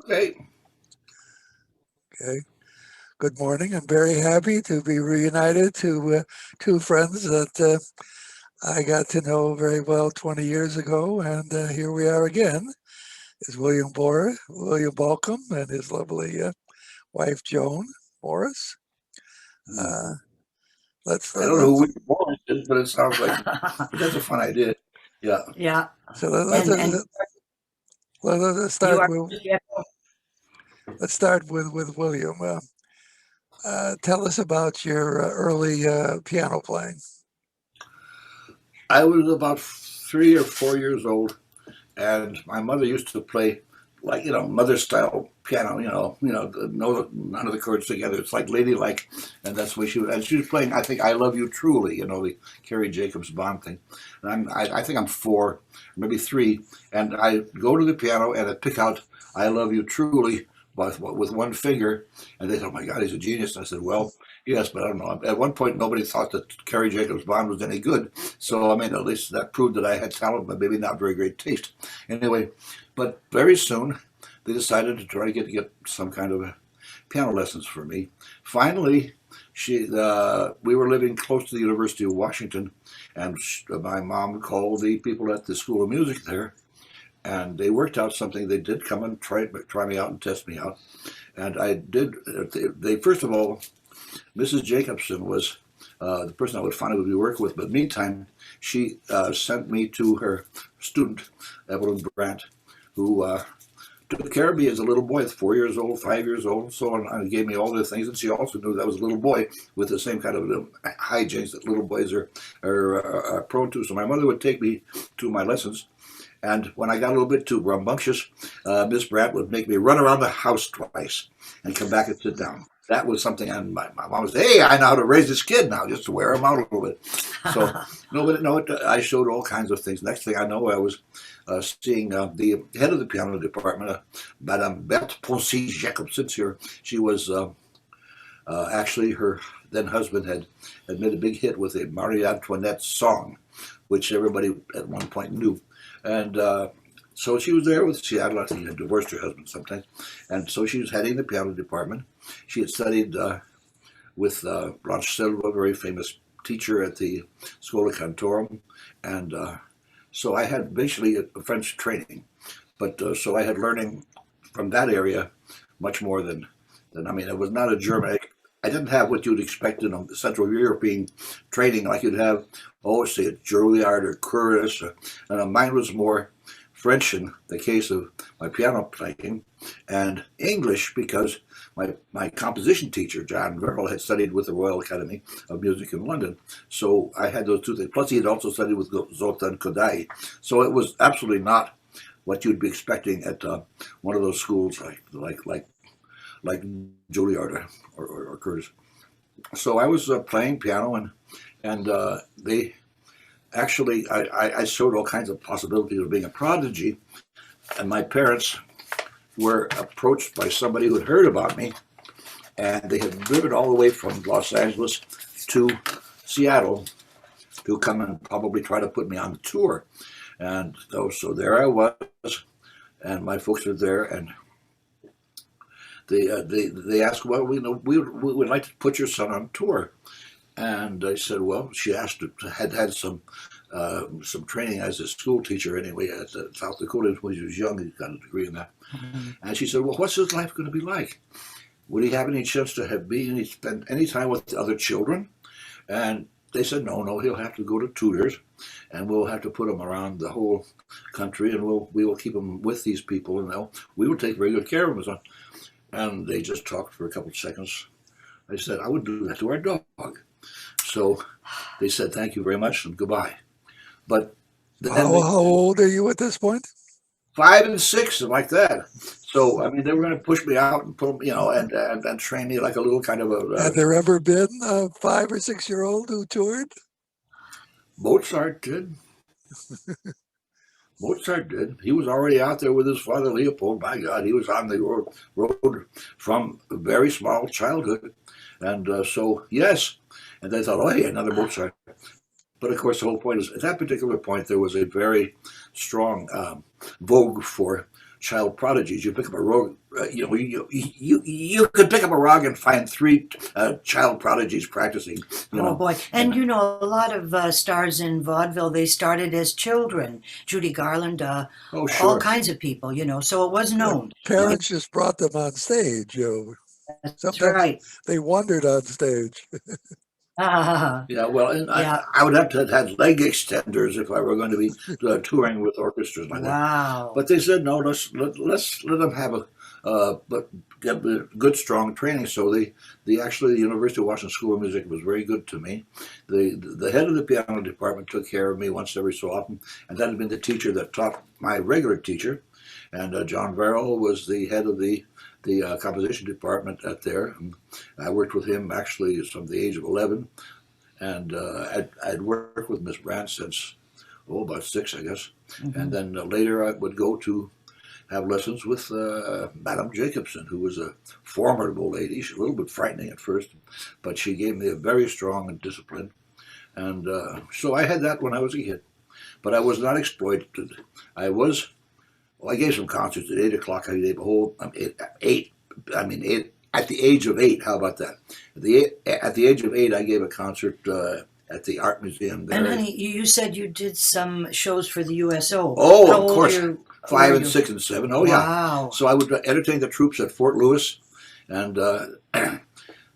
Okay. Okay. Good morning. I'm very happy to be reunited to two friends that I got to know very well 20 years ago, and here we are again. Is William Bolcom, and his lovely wife Joan Morris. Uh, let's I let, don't know who let's William Morris is, but it sounds like that's a fun idea. Yeah. Yeah, so let, let's and let's you start are with yeah, William. Tell us about your early piano playing. I was about 3 or 4 years old, and my mother used to play like mother style piano. No, none of the chords together. It's like ladylike, and that's what she was playing. I think "I Love You Truly," the Carrie Jacobs Bond thing. And I think I'm four, maybe three, and I go to the piano and I pick out "I Love You Truly" with one finger, and they thought, "Oh my God, he's a genius." And I said, "Well, yes, but I don't know." At one point, nobody thought that Carrie Jacobs Bond was any good, so I mean, at least that proved that I had talent, but maybe not very great taste. Anyway, but very soon they decided to try to get some kind of a piano lessons for me. Finally, we were living close to the University of Washington, and my mom called the people at the School of Music there, and they worked out something. They did come and try me out and test me out, and I did. They first of all, Mrs. Jacobson was the person I would finally be working with. But meantime, she sent me to her student, Evelyn Brandt, who took care of me as a little boy, 4 years old, 5 years old, and so on, and gave me all the things. And she also knew that I was a little boy with the same kind of hijinks that little boys are prone to. So my mother would take me to my lessons. And when I got a little bit too rambunctious, Miss Brandt would make me run around the house twice and come back and sit down. That was something, and my mom would say, "Hey, I know how to raise this kid now, just to wear him out a little bit." So, I showed all kinds of things. Next thing I know, I was seeing the head of the piano department, Madame Berthe Poncy Jacobson. She was actually her then husband had made a big hit with a Marie Antoinette song, which everybody at one point knew. And so she was there with Seattle. I think she had divorced her husband sometimes. And so she was heading the piano department. She had studied with Blanche Silva, a very famous teacher at the Schola Cantorum. And so I had basically a French training. But so I had learning from that area much more than I mean, it was not a German. I didn't have what you'd expect in a Central European training like you'd have, oh, say, at Juilliard or Curtis. And mine was more French in the case of my piano playing, and English because my composition teacher, John Verrill, had studied with the Royal Academy of Music in London. So I had those two things. Plus, he had also studied with Zoltan Kodály. So it was absolutely not what you'd be expecting at one of those schools like Juilliard or Curtis. So I was playing piano, and they actually I showed all kinds of possibilities of being a prodigy, and my parents were approached by somebody who had heard about me, and they had driven all the way from Los Angeles to Seattle to come and probably try to put me on the tour. And so there I was, and my folks were there, and they asked, well, we would like to put your son on tour. And I said, well, she asked, had some training as a school teacher anyway at South Dakota when he was young. He got a degree in that. Mhm. And she said, well, what's his life going to be like? Would he have any chance to spend any time with the other children? And they said, no, he'll have to go to tutors, and we'll have to put him around the whole country, and we will keep him with these people, and we will take very good care of him. And they just talked for a couple of seconds. I said, I would do that to our dog. So they said, thank you very much and goodbye. But then How old are you at this point? 5 and 6 and like that. So I mean, they were going to push me out and put, and train me like a little kind of Had there ever been a 5 or 6 year old who toured? Mozart did. Mozart did. He was already out there with his father Leopold. My God, he was on the road from a very small childhood, and so yes. And they thought, oh, hey, another Mozart. But of course, the whole point is at that particular point there was a very strong vogue for child prodigies. You pick up a rogue, you could pick up a rag and find three child prodigies practicing. Oh boy. And you know, a lot of stars in vaudeville, they started as children. Judy Garland, Oh, all sure. kinds of people, you know, so it was known. Parents just brought them on stage. That's Sometimes right. they wandered on stage. Yeah, well, and Yeah. I would have to have had leg extenders if I were going to be touring with orchestras like that. Wow. But they said no. Let's let them have but get a good strong training. So the University of Washington School of Music was very good to me. The head of the piano department took care of me once every so often, and that had been the teacher that taught my regular teacher. And John Verrill was the head of the composition department at there. And I worked with him actually from the age of 11, and I'd worked with Miss Brandt since about 6, I guess. Mm-hmm. And then later I would go to have lessons with Madame Jacobson, who was a formidable lady. She's a little bit frightening at first, but she gave me a very strong discipline. And so I had that when I was a kid. But I was not exploited. I gave some concerts at 8 o'clock. I gave a whole, eight, at the age of 8, how about that? At the age of 8, I gave a concert at the Art Museum there. And honey, you said you did some shows for the USO. Oh, How of old course. were you? 5 and 6 and 7. Oh, yeah. Wow. So I would entertain the troops at Fort Lewis, and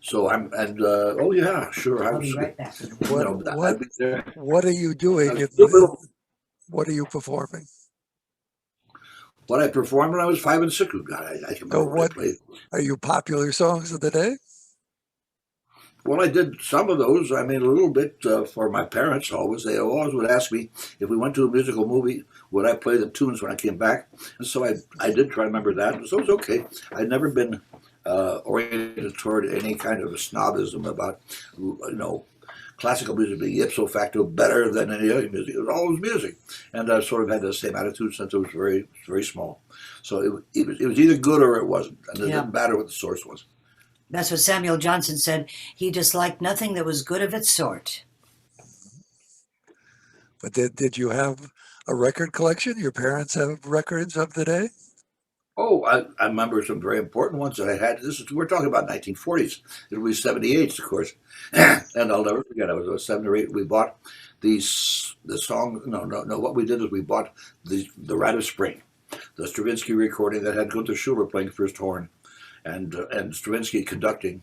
so I'm and oh yeah, sure. I'll be right back. I'd be there. What are you doing? What are you performing? What I performed when I was 5 and 6. God, I can remember what I played. Are you popular songs of the day? Well, I did some of those. I mean, a little bit for my parents always. They always would ask me if we went to a musical movie, would I play the tunes when I came back? And so I did try to remember that. So it was okay. I'd never been oriented toward any kind of a snobism about, classical music being ipso facto better than any other music. It was always music. And I sort of had the same attitude since I was very, very small. So it was either good or it wasn't. And it didn't matter what the source was. That's what Samuel Johnson said. He disliked nothing that was good of its sort. But did you have a record collection? Your parents have records of the day? Oh, I remember some very important ones that I had. We're talking about 1940s. It was 78s, of course. And I'll never forget, I was 7 or 8. We bought the song. No. What we did is we bought the Rite of Spring, the Stravinsky recording that had Gunther Schuller playing first horn, and Stravinsky conducting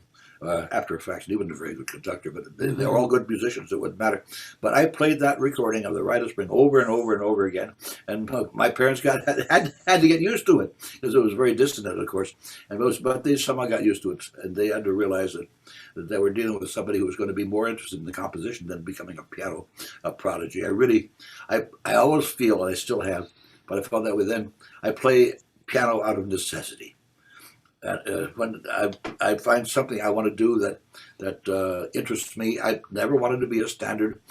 after effects. He wasn't a very good conductor, but they were all good musicians. It wouldn't matter. But I played that recording of the Rite of Spring over and over and over again, and my parents had to get used to it because it was very distant, of course. But they somehow got used to it, and they had to realize that they were dealing with somebody who was going to be more interested in the composition than becoming a piano prodigy. I always feel, and I still have, but I found that with them, I play piano out of necessity. When I find something I want to do that interests me, I never wanted to be a standard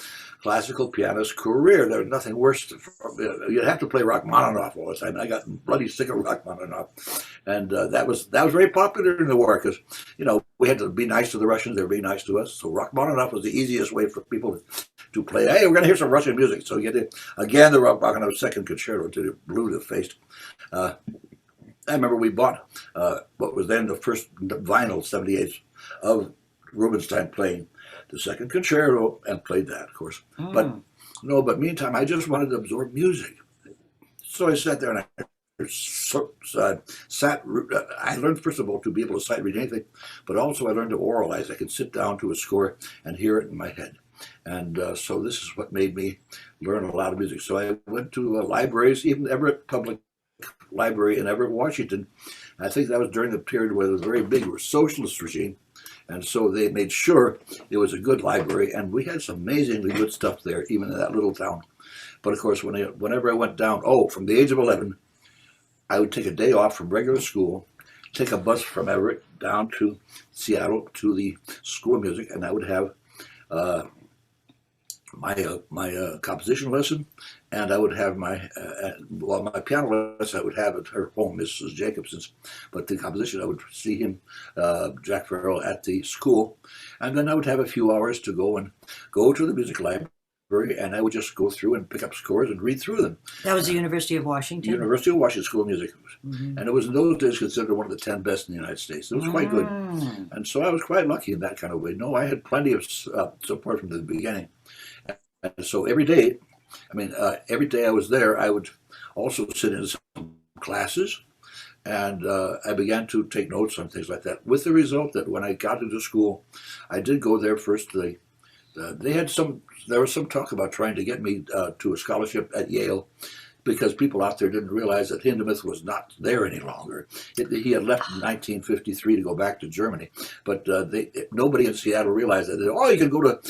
classical pianist career. There's nothing worse. You'd have to play Rachmaninoff all the time. I got bloody sick of Rachmaninoff, and that was very popular in the war because we had to be nice to the Russians. They were being nice to us. So Rachmaninoff was the easiest way for people to play. Hey, we're going to hear some Russian music. So you did again the Rachmaninoff Second Concerto until it blew to the face. I remember we bought what was then the first vinyl 78s of Rubinstein playing the Second Concerto and played that, of course. But meantime, I just wanted to absorb music. So I sat there and I learned, first of all, to be able to sight read anything, but also I learned to oralize. I could sit down to a score and hear it in my head. And so this is what made me learn a lot of music. So I went to libraries, even Everett Public Library in Everett, Washington. I think that was during the period where it was very big socialist regime, and so they made sure it was a good library, and we had some amazingly good stuff there, even in that little town. But of course, whenever I went down, from the age of 11, I would take a day off from regular school, take a bus from Everett down to Seattle to the School of Music, and I would have my composition lesson, and I would have my piano lesson I would have at her home, Mrs. Jacobson's, but the composition I would see him, Jack Farrell, at the school, and then I would have a few hours to go to the music library and I would just go through and pick up scores and read through them. That was the University of Washington. University of Washington School of Music. Mm-hmm. And it was in those days considered one of the 10 best in the United States. It was quite good. And so I was quite lucky in that kind of way. No, I had plenty of support from the beginning. And so every day, every day I was there, I would also sit in some classes, and I began to take notes on things like that, with the result that when I got into school, I did go there first. There was some talk about trying to get me to a scholarship at Yale, because people out there didn't realize that Hindemith was not there any longer. He had left in 1953 to go back to Germany, but nobody in Seattle realized that. You can go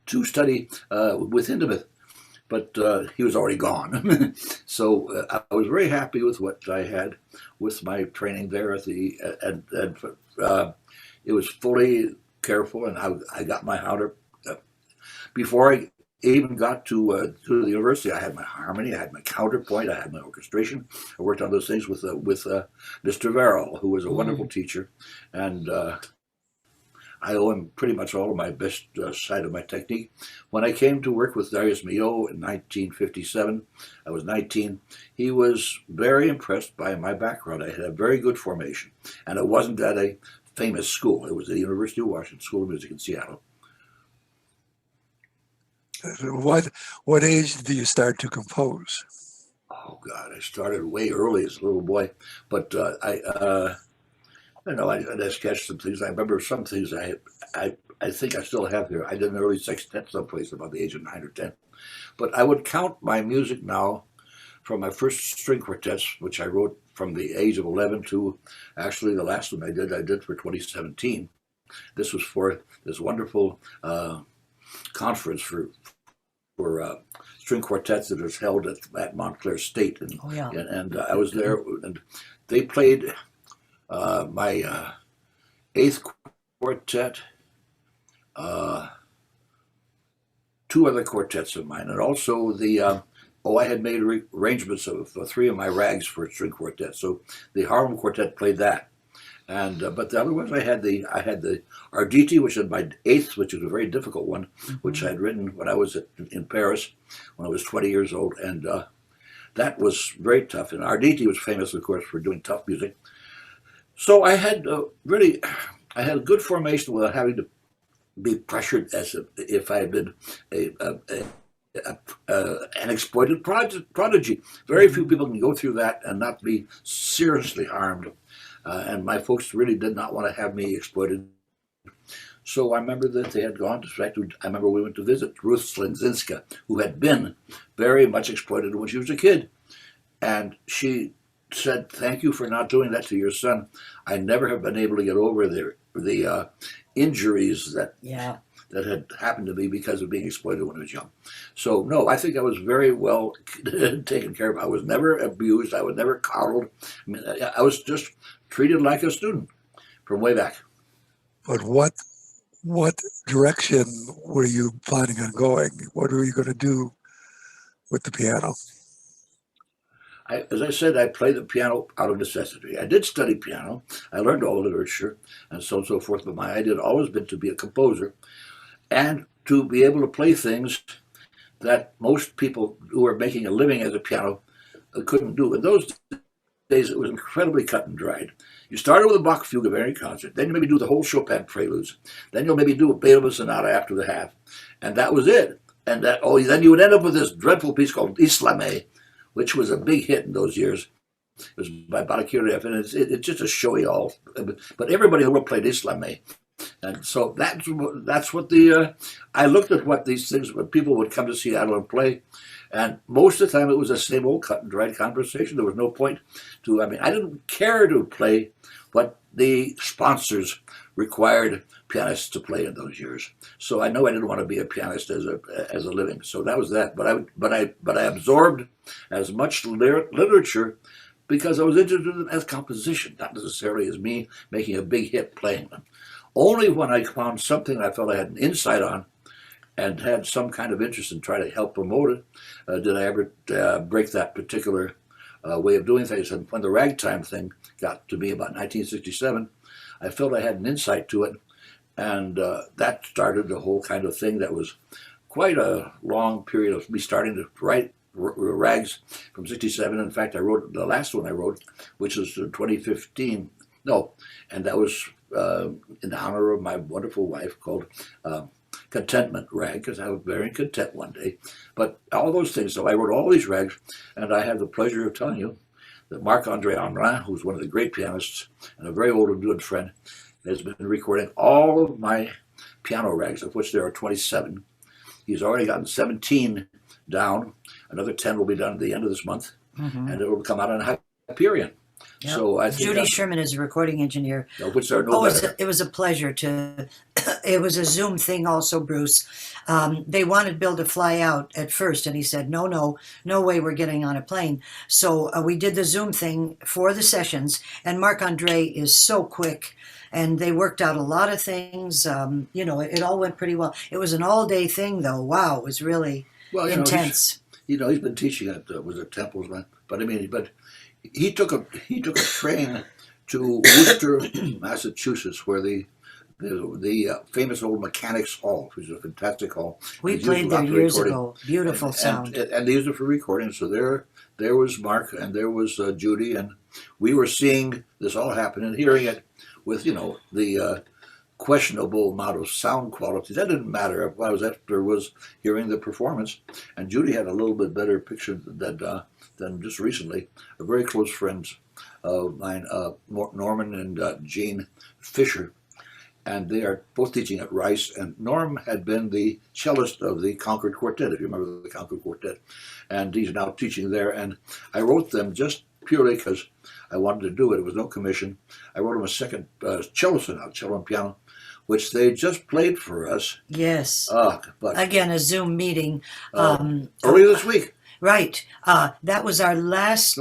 to study with Hindemith, but he was already gone. So I was very happy with what I had with my training there at it was fully careful, and I got my before I even got to the university. I had my harmony, I had my counterpoint, I had my orchestration. I worked on those things with Mr. Verrill, who was a wonderful teacher, and I owe him pretty much all of my best side of my technique. When I came to work with Darius Milhaud in 1957, I was 19. He was very impressed by my background. I had a very good formation, and it wasn't at a famous school. It was at the University of Washington School of Music in Seattle. What age did you start to compose? Oh God, I started way early as a little boy, but I don't know. I sketched some things. I remember some things I think I still have here. I did an early sextet someplace about the age of 9 or 10. But I would count my music now from my first string quartets, which I wrote from the age of 11 to actually the last one I did for 2017. This was for this wonderful conference for string quartets that was held at Montclair State, and I was there, and they played my eighth quartet, two other quartets of mine, and also the I had made arrangements of three of my rags for a string quartet. So the Harlem Quartet played that. And but the other ones I had the Arditi, which is my eighth, which is a very difficult one, which I had written when I was in Paris when I was 20 years old, and that was very tough. And Arditi was famous, of course, for doing tough music. So I had I had a good formation without having to be pressured as if I had been an exploited prodigy. Very few people can go through that and not be seriously harmed. And my folks really did not want to have me exploited. So I remember that they had gone to, I remember we went to visit Ruth Slinzinska, who had been very much exploited when she was a kid. And she said, "Thank you for not doing that to your son. I never have been able to get over the injuries that had happened to me because of being exploited when I was young." So no, I think I was very well taken care of. I was never abused. I was never coddled. I mean, I was just treated like a student from way back. But what direction were you planning on going? What were you going to do with the piano? As I said, I played the piano out of necessity. I did study piano. I learned all the literature and so on and so forth, but my idea had always been to be a composer and to be able to play things that most people who were making a living as a piano couldn't do. In those days, it was incredibly cut and dried. You started with a Bach fugue of any concert, then you maybe do the whole Chopin preludes, then you'll maybe do a Beethoven sonata after the half, and that was it. And then you would end up with this dreadful piece called Islamé, which was a big hit in those years. It was by Balikiriev, and it's just a showy all. But everybody in the world played Islamé. And so that's what I looked at what these things, when people would come to Seattle and play, and most of the time it was the same old cut and dried conversation. There was no point to, I didn't care to play what the sponsors required pianists to play in those years. So I know I didn't want to be a pianist as a living. So that was that. But I absorbed as much literature because I was interested in it as composition, not necessarily as me making a big hit playing them. Only when I found something I felt I had an insight on and had some kind of interest in trying to help promote it, did I ever break that particular way of doing things. And when the ragtime thing got to me about 1967, I felt I had an insight to it, and that started the whole kind of thing that was quite a long period of me starting to write rags from '67. In fact, I wrote the last one I wrote, which was 2015. No, and that was in honor of my wonderful wife, called Contentment Rag, because I was very content one day. But all those things, so I wrote all these rags, and I have the pleasure of telling you that Marc-André Henrin, who's one of the great pianists and a very old and good friend, has been recording all of my piano rags, of which there are 27. He's already gotten 17 down. Another 10 will be done at the end of this month, and it will come out on Hyperion. Yep. So I think Judy Sherman is a recording engineer. which are no better. It was a pleasure to. It was a Zoom thing, also, Bruce. They wanted Bill to fly out at first, and he said, "No way, we're getting on a plane." So we did the Zoom thing for the sessions, and Marc-André is so quick. And they worked out a lot of things. It all went pretty well. It was an all-day thing, though. Wow, it was really intense. He's been teaching at was it Temple's, but I mean, he took a train to Worcester, Massachusetts, where the famous old Mechanics Hall, which is a fantastic hall. We played there years ago. Beautiful sound. And they used it for recording. So there was Mark, and there was Judy, and we were seeing this all happen and hearing it with the questionable amount of sound quality. That didn't matter. What I was after was hearing the performance, and Judy had a little bit better picture than just recently. A very close friends of mine, Norman and Jean Fisher, and they are both teaching at Rice. And Norm had been the cellist of the Concord Quartet, if you remember the Concord Quartet, and he's now teaching there. And I wrote them just purely because I wanted to do it. It was no commission. I wrote them a second cello sonata, cello and piano, which they just played for us. Yes. But again, a Zoom meeting. Earlier this week. Right. That was our last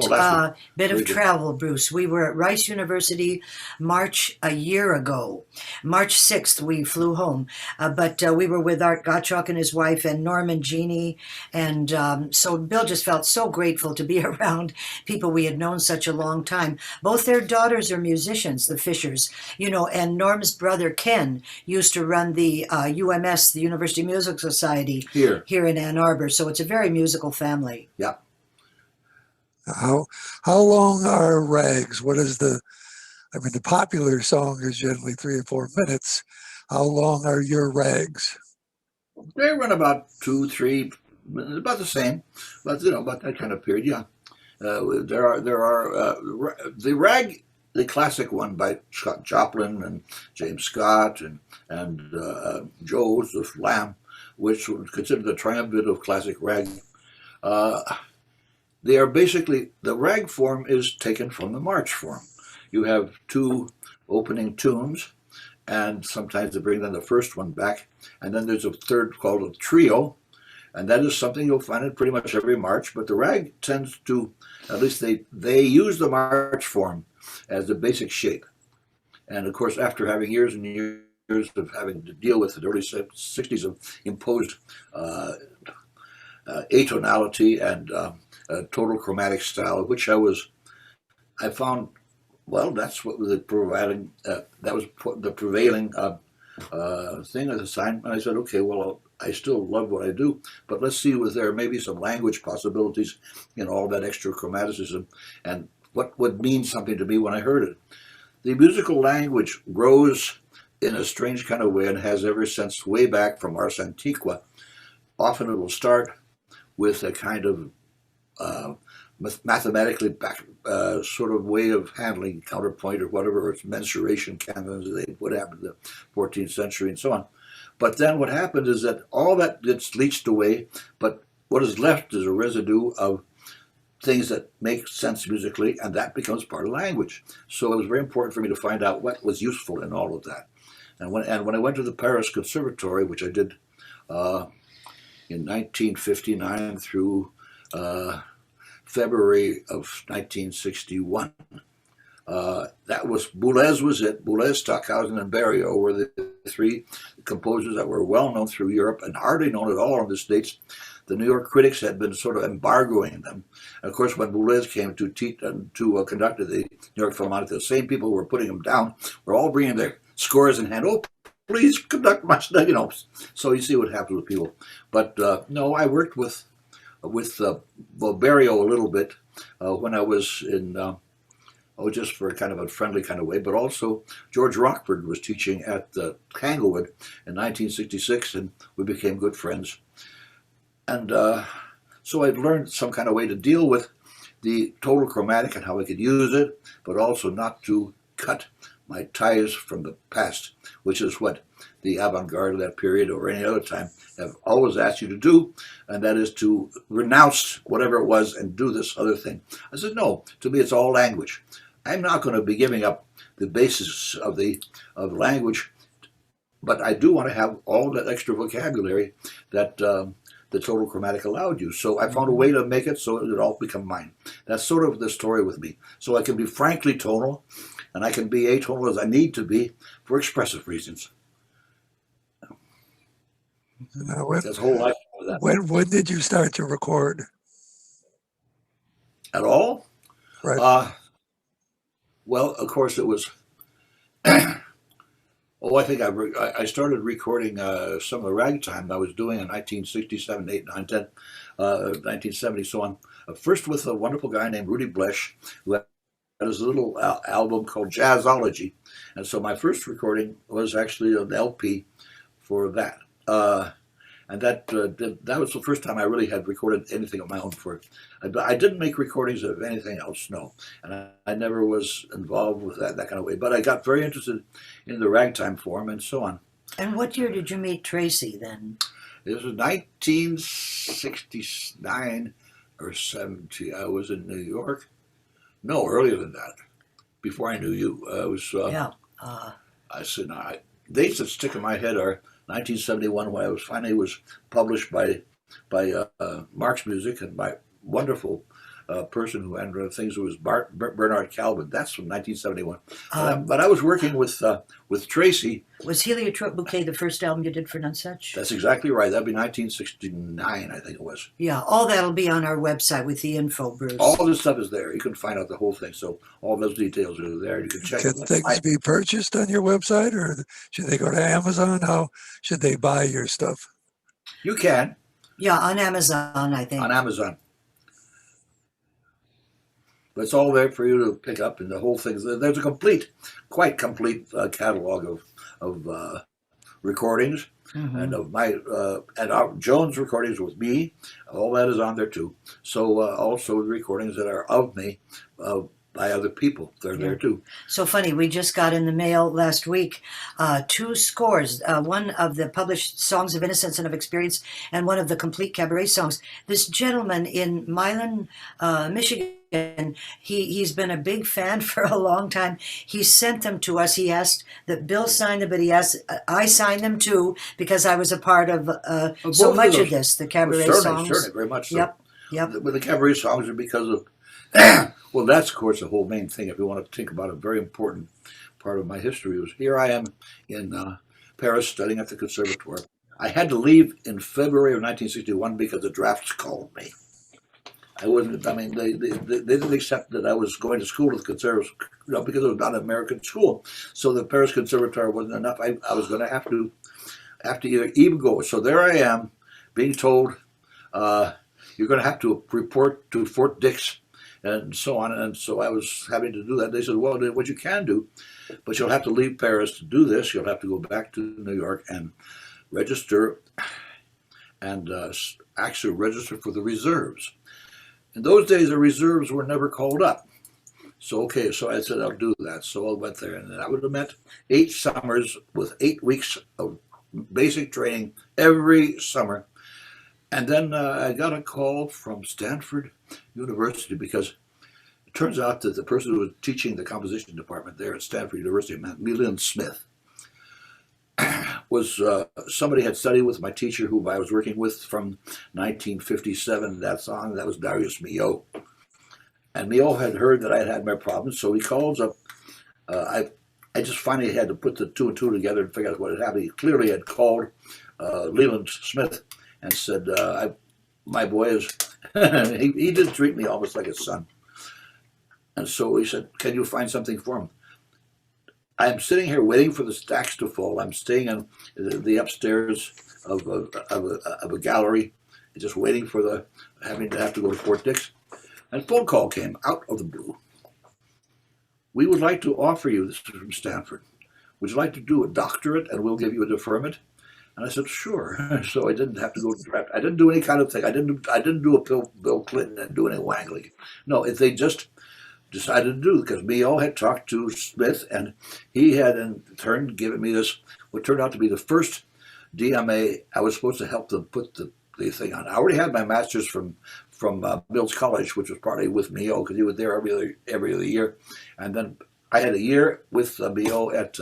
bit of travel, Bruce. We were at Rice University March a year ago. March 6th, we flew home. But we were with Art Gottschalk and his wife and Norman Jeannie. And so Bill just felt so grateful to be around people we had known such a long time. Both their daughters are musicians, the Fishers. And Norm's brother Ken used to run the UMS, the University Music Society, here in Ann Arbor. So it's a very musical family. Yeah. How long are rags? What is the popular song is generally 3 or 4 minutes. How long are your rags? They run about 2, 3, about the same, but about that kind of period. Yeah. There are the rag, the classic one by Joplin and James Scott and Joseph Lamb, which was considered the triumvirate of classic rag. They are basically, the rag form is taken from the march form. You have 2 opening tunes, and sometimes they bring then the first one back, and then there's a third called a trio, and that is something you'll find in pretty much every march. But the rag tends to, at least they use the march form as the basic shape. And of course, after having years and years of having to deal with the early 60s of imposed atonality and total chromatic style, which I found, well, that's what was the prevailing, thing at the time. And I said, okay, well, I still love what I do, but let's see if there may be some language possibilities in all that extra chromaticism, and what would mean something to me when I heard it. The musical language grows in a strange kind of way, and has ever since, way back from Ars Antiqua. Often it will start with a kind of mathematically back sort of way of handling counterpoint or whatever, or it's mensuration canons, what happened in the 14th century and so on. But then what happened is that all that gets leached away, but what is left is a residue of things that make sense musically, and that becomes part of language. So it was very important for me to find out what was useful in all of that. And when I went to the Paris Conservatory, which I did in 1959 through February of 1961. That was Boulez was it. Boulez, Stockhausen, and Barrio were the 3 composers that were well known through Europe and hardly known at all in the States. The New York critics had been sort of embargoing them. And of course, when Boulez came to conduct the New York Philharmonic, the same people who were putting them down were all bringing their scores in hand. Oh, please conduct my study, So you see what happens with people. But no, I worked with Barrio a little bit when I was in, just for kind of a friendly kind of way. But also George Rockford was teaching at Tanglewood in 1966, and we became good friends. And so I'd learned some kind of way to deal with the total chromatic and how I could use it, but also not to cut my ties from the past, which is what the avant-garde of that period or any other time have always asked you to do, and that is to renounce whatever it was and do this other thing. I said, no, to me it's all language. I'm not going to be giving up the basis of language, but I do want to have all that extra vocabulary that the total chromatic allowed you. So I found a way to make it so it would all become mine. That's sort of the story with me. So I can be frankly tonal, and I can be atonal as I need to be for expressive reasons. That's whole life for that. When did you start to record? At all? Right. Well, of course, it was. I think I started recording some of the ragtime I was doing in 1967, 8, 9, 10, 1970, so on. First with a wonderful guy named Rudy Blesch, who had his little album called Jazzology. And so my first recording was actually an LP for that. And that was the first time I really had recorded anything of my own for it. I didn't make recordings of anything else, no. And I never was involved with that kind of way. But I got very interested in the ragtime form and so on. And what year did you meet Tracy then? It was 1969 or 70. I was in New York. No, earlier than that. Before I knew you. I said, dates that stick in my head are 1971, when I finally was published by Mark's Music, and my wonderful person who had things was Bernard Calvin. That's from 1971. But I was working with Tracy. Was Heliotrope Bouquet the first album you did for Nonesuch? That's exactly right. That'd be 1969, I think it was. Yeah, all that'll be on our website with the info, Bruce. All this stuff is there. You can find out the whole thing. So all those details are there. You can check. Can things be purchased on your website, or should they go to Amazon? How should they buy your stuff? You can. Yeah, on Amazon, I think. On Amazon. But it's all there for you to pick up, and the whole thing. There's a quite complete catalog of recordings, and of my Joan's recordings with me. All that is on there too. So also the recordings that are of me by other people, they're there too. So funny, we just got in the mail last week 2 scores, one of the published Songs of Innocence and of Experience, and one of the complete cabaret songs. This gentleman in Milan, Michigan, he's been a big fan for a long time. He sent them to us. He asked that Bill sign them, but he asked I signed them too, because I was a part of so much of this, the cabaret songs. Certainly, very much so. Yep. With the cabaret songs are because of, well, that's of course the whole main thing. If you want to think about a very important part of my history, was here I am in Paris studying at the Conservatoire. I had to leave in February of 1961 because the drafts called me. I wasn't. I mean, they didn't accept that I was going to school with the Conservatives, because it was not an American school. So the Paris Conservatoire wasn't enough. I was going to have to even go. So there I am, being told you're going to have to report to Fort Dix, and so on. And so I was having to do that. They said, well, what you can do, but you'll have to leave Paris to do this. You'll have to go back to New York and register, and actually register for the reserves. In those days, the reserves were never called up. So I said, I'll do that. So I went there, and that would have meant 8 summers with 8 weeks of basic training every summer. And then I got a call from Stanford University, because it turns out that the person who was teaching the composition department there at Stanford University, Leland Smith, was somebody had studied with my teacher who I was working with from 1957, that song. That was Darius Milhaud. And Milhaud had heard that I had had my problems, so he calls up. I just finally had to put the 2 and 2 together and figure out what had happened. He clearly had called Leland Smith and said, my boy is, he did treat me almost like a son. And so he said, can you find something for him? I'm sitting here waiting for the stacks to fall. I'm staying in the upstairs of a gallery, just waiting for the having to have to go to Fort Dix. And a phone call came out of the blue. We would like to offer you, this is from Stanford, would you like to do a doctorate and we'll give you a deferment? And I said, sure. So I didn't have to go to draft. I didn't do any kind of thing. I didn't do a Bill Clinton and do any wangling. No, if they just decided to do, because Mio had talked to Smith and he had in turn given me this, what turned out to be the first DMA. I was supposed to help them put the thing on. I already had my master's from Mills College, which was partly with Mio because he was there every other year, and then I had a year with Mio at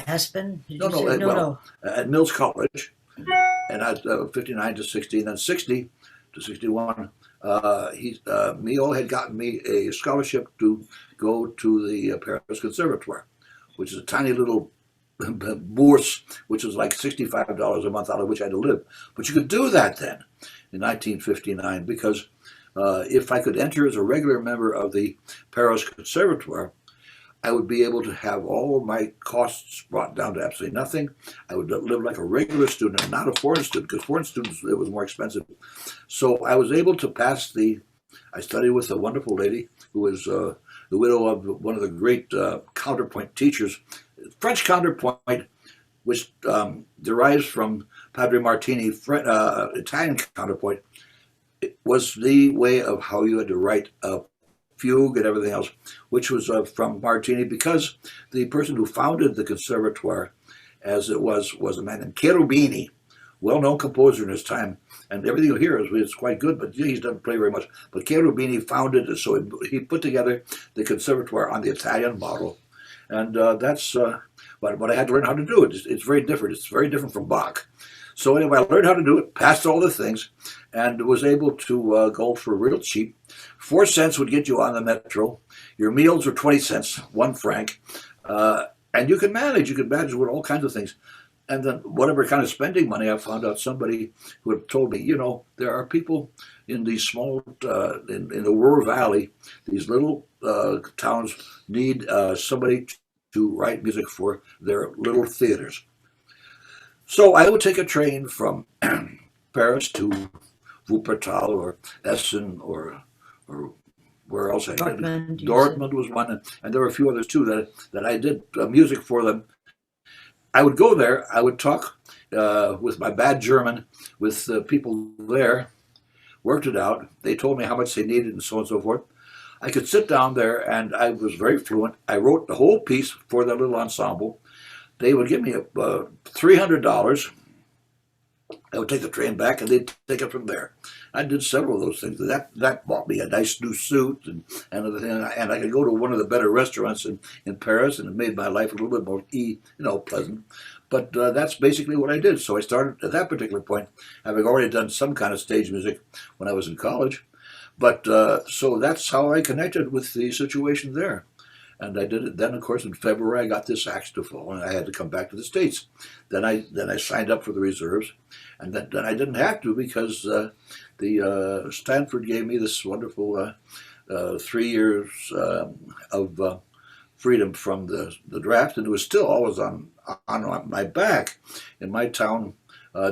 Aspen? No, at Mills College, and at 59 to 60, and then 60 to 61. Mio had gotten me a scholarship to go to the Paris Conservatoire, which is a tiny little bourse, which was like $65 a month, out of which I had to live. But you could do that then in 1959 because if I could enter as a regular member of the Paris Conservatoire, I would be able to have all of my costs brought down to absolutely nothing. I would live like a regular student and not a foreign student, because foreign students, it was more expensive. So I was able to pass I studied with a wonderful lady who was the widow of one of the great counterpoint teachers. French counterpoint, which derives from Padre Martini, Italian counterpoint, it was the way of how you had to write a fugue and everything else, which was from Martini, because the person who founded the Conservatoire, as it was a man named Cherubini, well-known composer in his time, and everything you hear is quite good, but he doesn't play very much. But Cherubini founded it, so he put together the Conservatoire on the Italian model, and that's what I had to learn how to do it. It's very different. It's very different from Bach. So anyway, I learned how to do it, passed all the things, and was able to go for real cheap. 4 cents would get you on the metro. Your meals were 20 cents, 1 franc, and you could manage with all kinds of things. And then whatever kind of spending money, I found out somebody who had told me, there are people in these small, in the Ruhr Valley, these little towns need somebody to write music for their little theaters. So I would take a train from Paris to Wuppertal or Essen or where else I did. Dortmund was one, and there were a few others too that I did music for them. I would go there. I would talk with my bad German with the people there, worked it out. They told me how much they needed and so on and so forth. I could sit down there, and I was very fluent. I wrote the whole piece for that little ensemble. They would give me $300. I would take the train back, and they'd take it from there. I did several of those things. That bought me a nice new suit and other thing, and I could go to one of the better restaurants in Paris, and it made my life a little bit more pleasant. But that's basically what I did. So I started at that particular point, having already done some kind of stage music when I was in college. But so that's how I connected with the situation there. And I did it. Then, of course, in February, I got this axe to fall, and I had to come back to the States. Then I signed up for the reserves, and then I didn't have to because the Stanford gave me this wonderful 3 years of freedom from the draft, and it was still always on my back. In my town,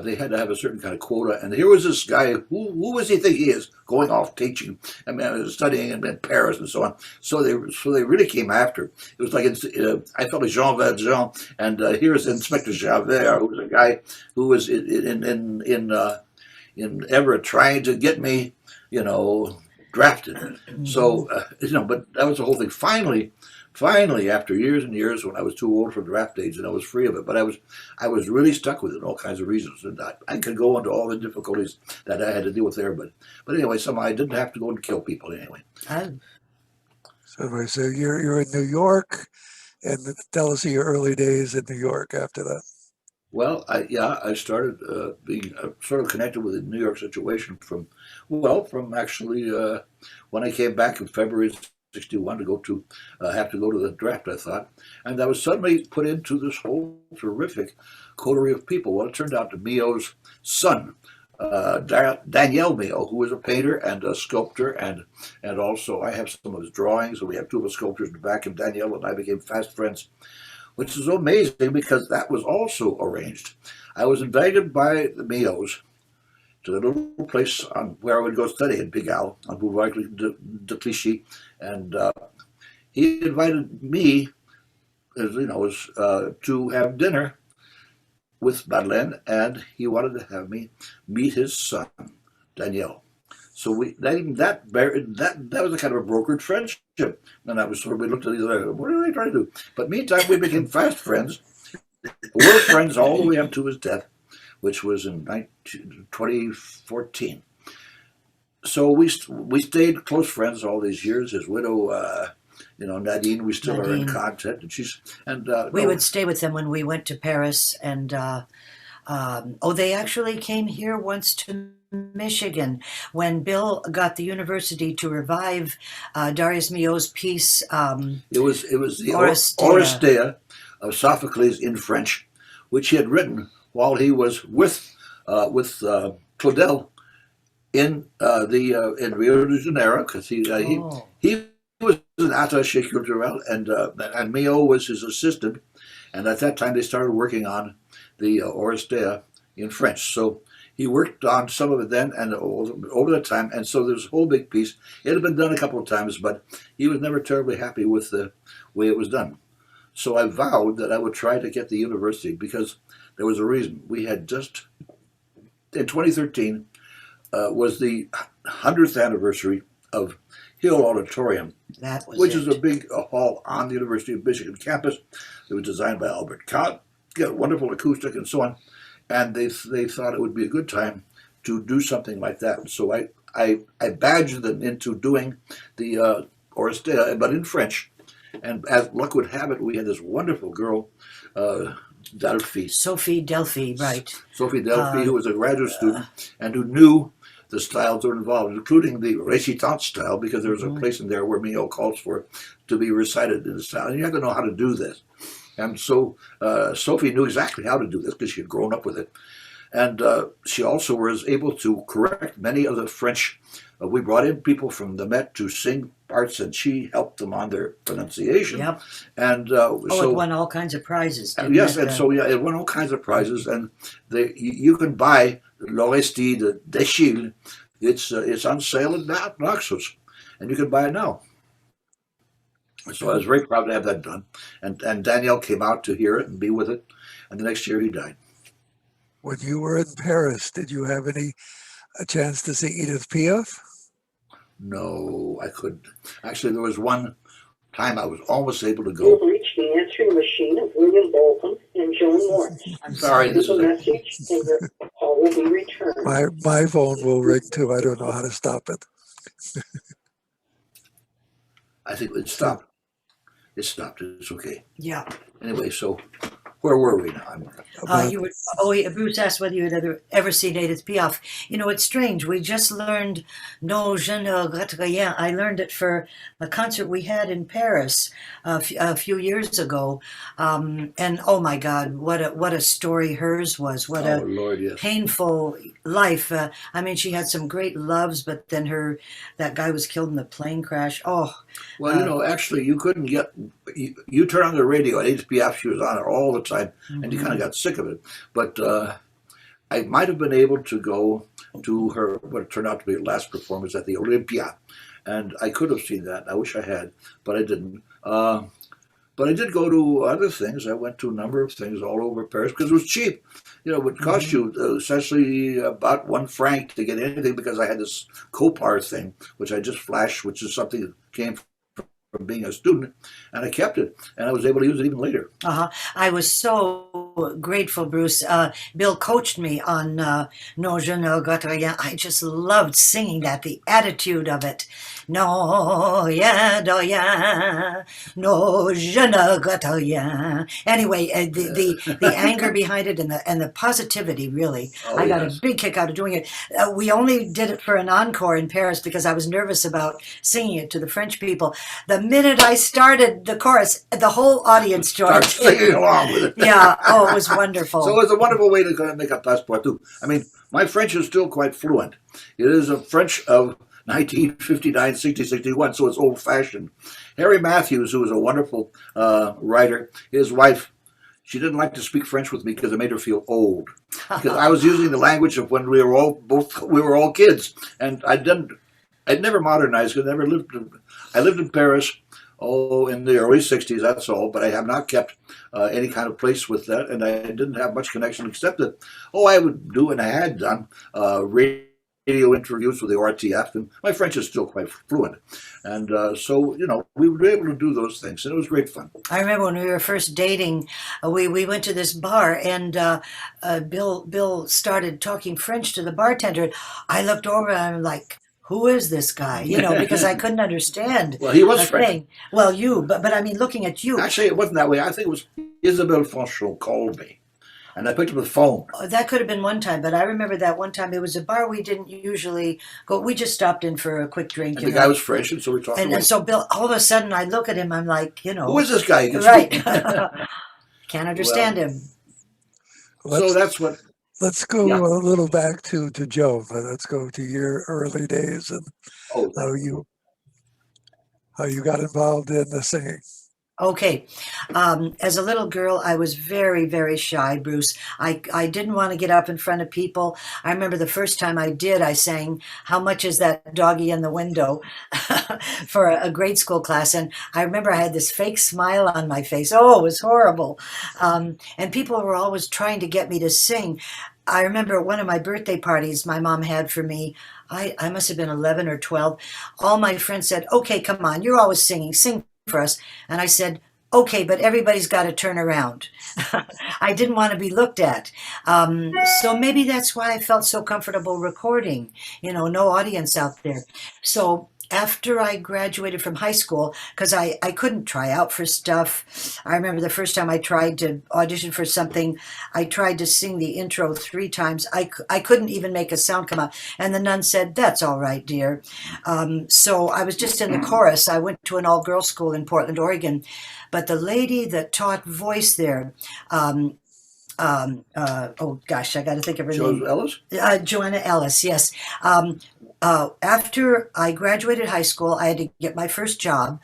they had to have a certain kind of quota, and here was this guy. Who does he think he is? Going off teaching, studying in Paris and so on. So they really came after. It was like I felt like Jean Valjean, and here's Inspector Javert, who was a guy who was in Everett trying to get me, drafted. So but that was the whole thing. Finally, after years and years, when I was too old for draft age, and I was free of it, but I was really stuck with it, all kinds of reasons, and I could go into all the difficulties that I had to deal with there. But anyway, somehow I didn't have to go and kill people anyway. So you're in New York, and tell us of your early days in New York after that. Well, I started being sort of connected with the New York situation from actually when I came back in February 61 to have to go to the draft, I thought. And I was suddenly put into this whole terrific coterie of people. Well, it turned out to Mio's son Danielle Mio, who was a painter and a sculptor, and also I have some of his drawings, and we have two of his sculptures in the back, and Danielle and I became fast friends, which is amazing because that was also arranged. I was invited by the Mios to a little place on where I would go study in Pigalle on Boulevard de Clichy, and he invited me, as you know, to have dinner with Madeleine, and he wanted to have me meet his son, Daniel. So that was a kind of a brokered friendship, and we looked at each other. What are they trying to do? But meantime, we became fast friends. We're friends all the way up to his death, which was in 2014. So we stayed close friends all these years. His widow, Nadine, we still are in contact, and we would stay with them when we went to Paris, and they actually came here once to Michigan when Bill got the university to revive Darius Milhaud's piece. It was the Oresteia of Sophocles in French, which he had written while he was with Claudel in Rio de Janeiro, because he was an attaché culturel, and Milhaud was his assistant, and at that time they started working on the Oresteia in French. So he worked on some of it then and over the time, and so there's a whole big piece. It had been done a couple of times, but he was never terribly happy with the way it was done. So I vowed that I would try to get the university, because there was a reason. We had just, in 2013, was the 100th anniversary of Hill Auditorium, which is a big hall on the University of Michigan campus. It was designed by Albert Kahn, got wonderful acoustic and so on. And they thought it would be a good time to do something like that. So I badgered them into doing the Oresteia, but in French. And as luck would have it, we had this wonderful girl, Delphi. Sophie Delphi, right. Sophie Delphi, who was a graduate student and who knew the styles that were involved, including the récitant style, because there was a place in there where Milhaud calls for it to be recited in the style. And you have to know how to do this. And so Sophie knew exactly how to do this because she had grown up with it. And she also was able to correct many of the French. We brought in people from the Met to sing parts, and she helped them on their pronunciation. Yep. And it won all kinds of prizes. Yes, and so it won all kinds of prizes. And you can buy L'Oresteia d'Eschyle. It's on sale at Naxos, and you can buy it now. So I was very proud to have that done. And Daniel came out to hear it and be with it. And the next year he died. When you were in Paris, did you have a chance to see Edith Piaf? No, I couldn't. Actually, there was one time I was almost able to go. You've reached the answering machine of William Bolcom and Joan Morris. I'm sorry, this is a message, and your call will be returned. My phone will ring too. I don't know how to stop it. I think it stopped. It stopped. It's okay. Yeah. Anyway, so where were we now? Bruce asked whether you had ever seen Edith Piaf. You know, it's strange. We just learned "Non, je ne regrette rien." I learned it for a concert we had in Paris a few years ago, and oh my God, what a story hers was! What a Lord, yes. painful life. I mean, she had some great loves, but then that guy was killed in the plane crash. Oh. Well, actually, you couldn't get. You turn on the radio, and Edith Piaf, she was on it all the time, and you kind of got sick of it. But I might have been able to go to her, what turned out to be her last performance at the Olympia, and I could have seen that. I wish I had, but I didn't. But I did go to other things. I went to a number of things all over Paris because it was cheap. You know, it would cost you essentially about £1 to get anything, because I had this Copar thing, which I just flashed, which is something that came from being a student, and I kept it, and I was able to use it even later. I was so grateful, Bruce. Bill coached me on "Non, je ne regrette rien." I just loved singing that, the attitude of it. Non, rien de rien. Non, je ne regrette rien. Anyway, the anger behind it and the positivity, really. I got a big kick out of doing it. We only did it for an encore in Paris because I was nervous about singing it to the French people. The minute I started the chorus, the whole audience joined. Start singing along with it. Yeah. Oh, it was wonderful. So it was a wonderful way to kind of make a passport too. I mean, My French is still quite fluent. It is a French of 1959, 60, 61, so it's old-fashioned. Harry Matthews, who was a wonderful writer, his wife, she didn't like to speak French with me because it made her feel old. Because I was using the language of when we were all kids, and I'd never modernized. I lived in Paris, in the early '60s. That's all. But I have not kept any kind of place with that, and I didn't have much connection except that I would do, and I had done radio interviews with the RTF, and my French is still quite fluent. And so, we were able to do those things, and it was great fun. I remember when we were first dating, we went to this bar, and Bill started talking French to the bartender. I looked over, and I'm like, who is this guy? Because I couldn't understand. Well, he was a French. thing. Well, but I mean, looking at you. Actually, it wasn't that way. I think it was Isabelle Fanchon called me, and I picked up the phone. That could have been one time, but I remember that one time it was a bar we didn't usually go. We just stopped in for a quick drink. And the guy was French, and so we talked. And so Bill, all of a sudden, I look at him. I'm like, who is this guy? Right. Can't understand him. So that's what. Let's go a little back to Joan. Let's go to your early days and how you got involved in the singing. Okay. As a little girl, I was very, very shy, Bruce. I didn't want to get up in front of people. I remember the first time I did, I sang How Much Is That Doggy in the Window for a grade school class. And I remember I had this fake smile on my face. Oh, it was horrible. And people were always trying to get me to sing. I remember one of my birthday parties my mom had for me. I must have been 11 or 12. All my friends said, okay, come on, you're always singing. Sing for us. And I said, okay, but everybody's got to turn around. I didn't want to be looked at. So maybe that's why I felt so comfortable recording, no audience out there. So after I graduated from high school, because I couldn't try out for stuff. I remember the first time I tried to audition for something, I tried to sing the intro 3 times. I couldn't even make a sound come out. And the nun said, that's all right, dear. So I was just in the chorus. I went to an all-girls school in Portland, Oregon. But the lady that taught voice there, oh gosh, I got to think of her name. Ellis? Joanna Ellis, yes. After I graduated high school, I had to get my first job.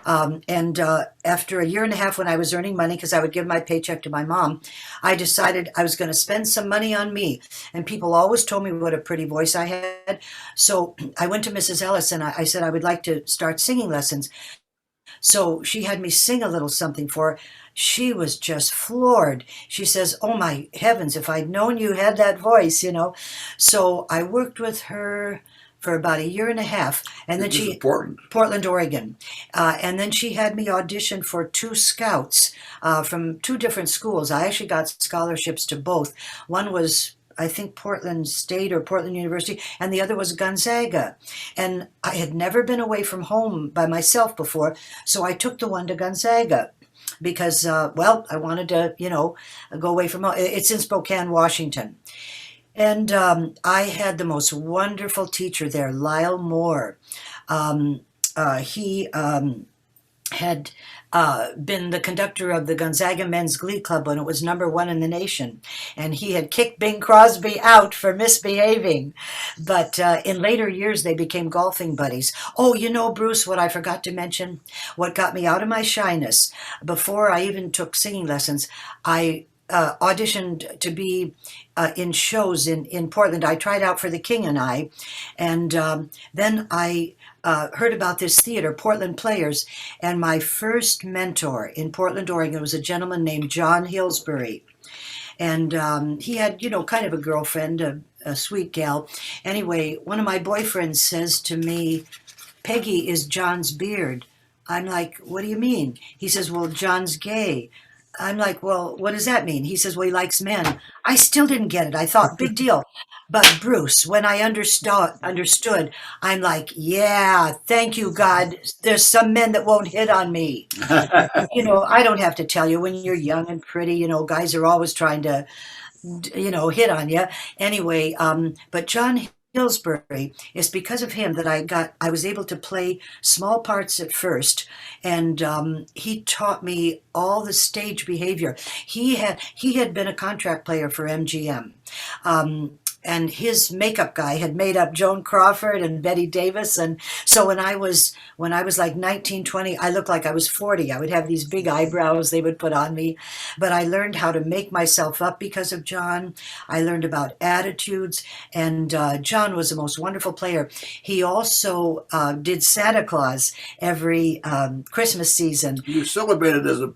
And after a year and a half when I was earning money, because I would give my paycheck to my mom, I decided I was going to spend some money on me. And people always told me what a pretty voice I had. So I went to Mrs. Ellis and I said I would like to start singing lessons. So she had me sing a little something for her. She was just floored. She says, oh my heavens, if I'd known you had that voice, So I worked with her for about a year and a half. And then Portland, Oregon. And then she had me audition for 2 scouts from 2 different schools. I actually got scholarships to both. One was, I think, Portland State or Portland University, and the other was Gonzaga. And I had never been away from home by myself before, so I took the one to Gonzaga because, I wanted to, go away from home. It's in Spokane, Washington. And I had the most wonderful teacher there, Lyle Moore. He had been the conductor of the Gonzaga Men's Glee Club when it was #1 in the nation. And he had kicked Bing Crosby out for misbehaving. But in later years, they became golfing buddies. Oh, Bruce, what I forgot to mention, what got me out of my shyness, before I even took singing lessons, I auditioned to be in shows in Portland. I tried out for The King and I, and then I heard about this theater, Portland Players, and my first mentor in Portland, Oregon was a gentleman named John Hillsbury. And he had, kind of a girlfriend, a sweet gal. Anyway, one of my boyfriends says to me, Peggy is John's beard. I'm like, what do you mean? He says, well, John's gay. I'm like, well, what does that mean? He says, well, he likes men. I still didn't get it. I thought, big deal. But Bruce, when I understood, I'm like, yeah, thank you, God. There's some men that won't hit on me. I don't have to tell you, when you're young and pretty, guys are always trying to, hit on you. Anyway, but John Hillsbury, it's because of him that I was able to play small parts at first, and he taught me all the stage behavior. He had been a contract player for MGM, and his makeup guy had made up Joan Crawford and Betty Davis. And so when I was like 19, 20, I looked like I was 40. I would have these big eyebrows they would put on me. But I learned how to make myself up because of John. I learned about attitudes, and John was the most wonderful player. He also did Santa Claus every Christmas season. He was celebrated as the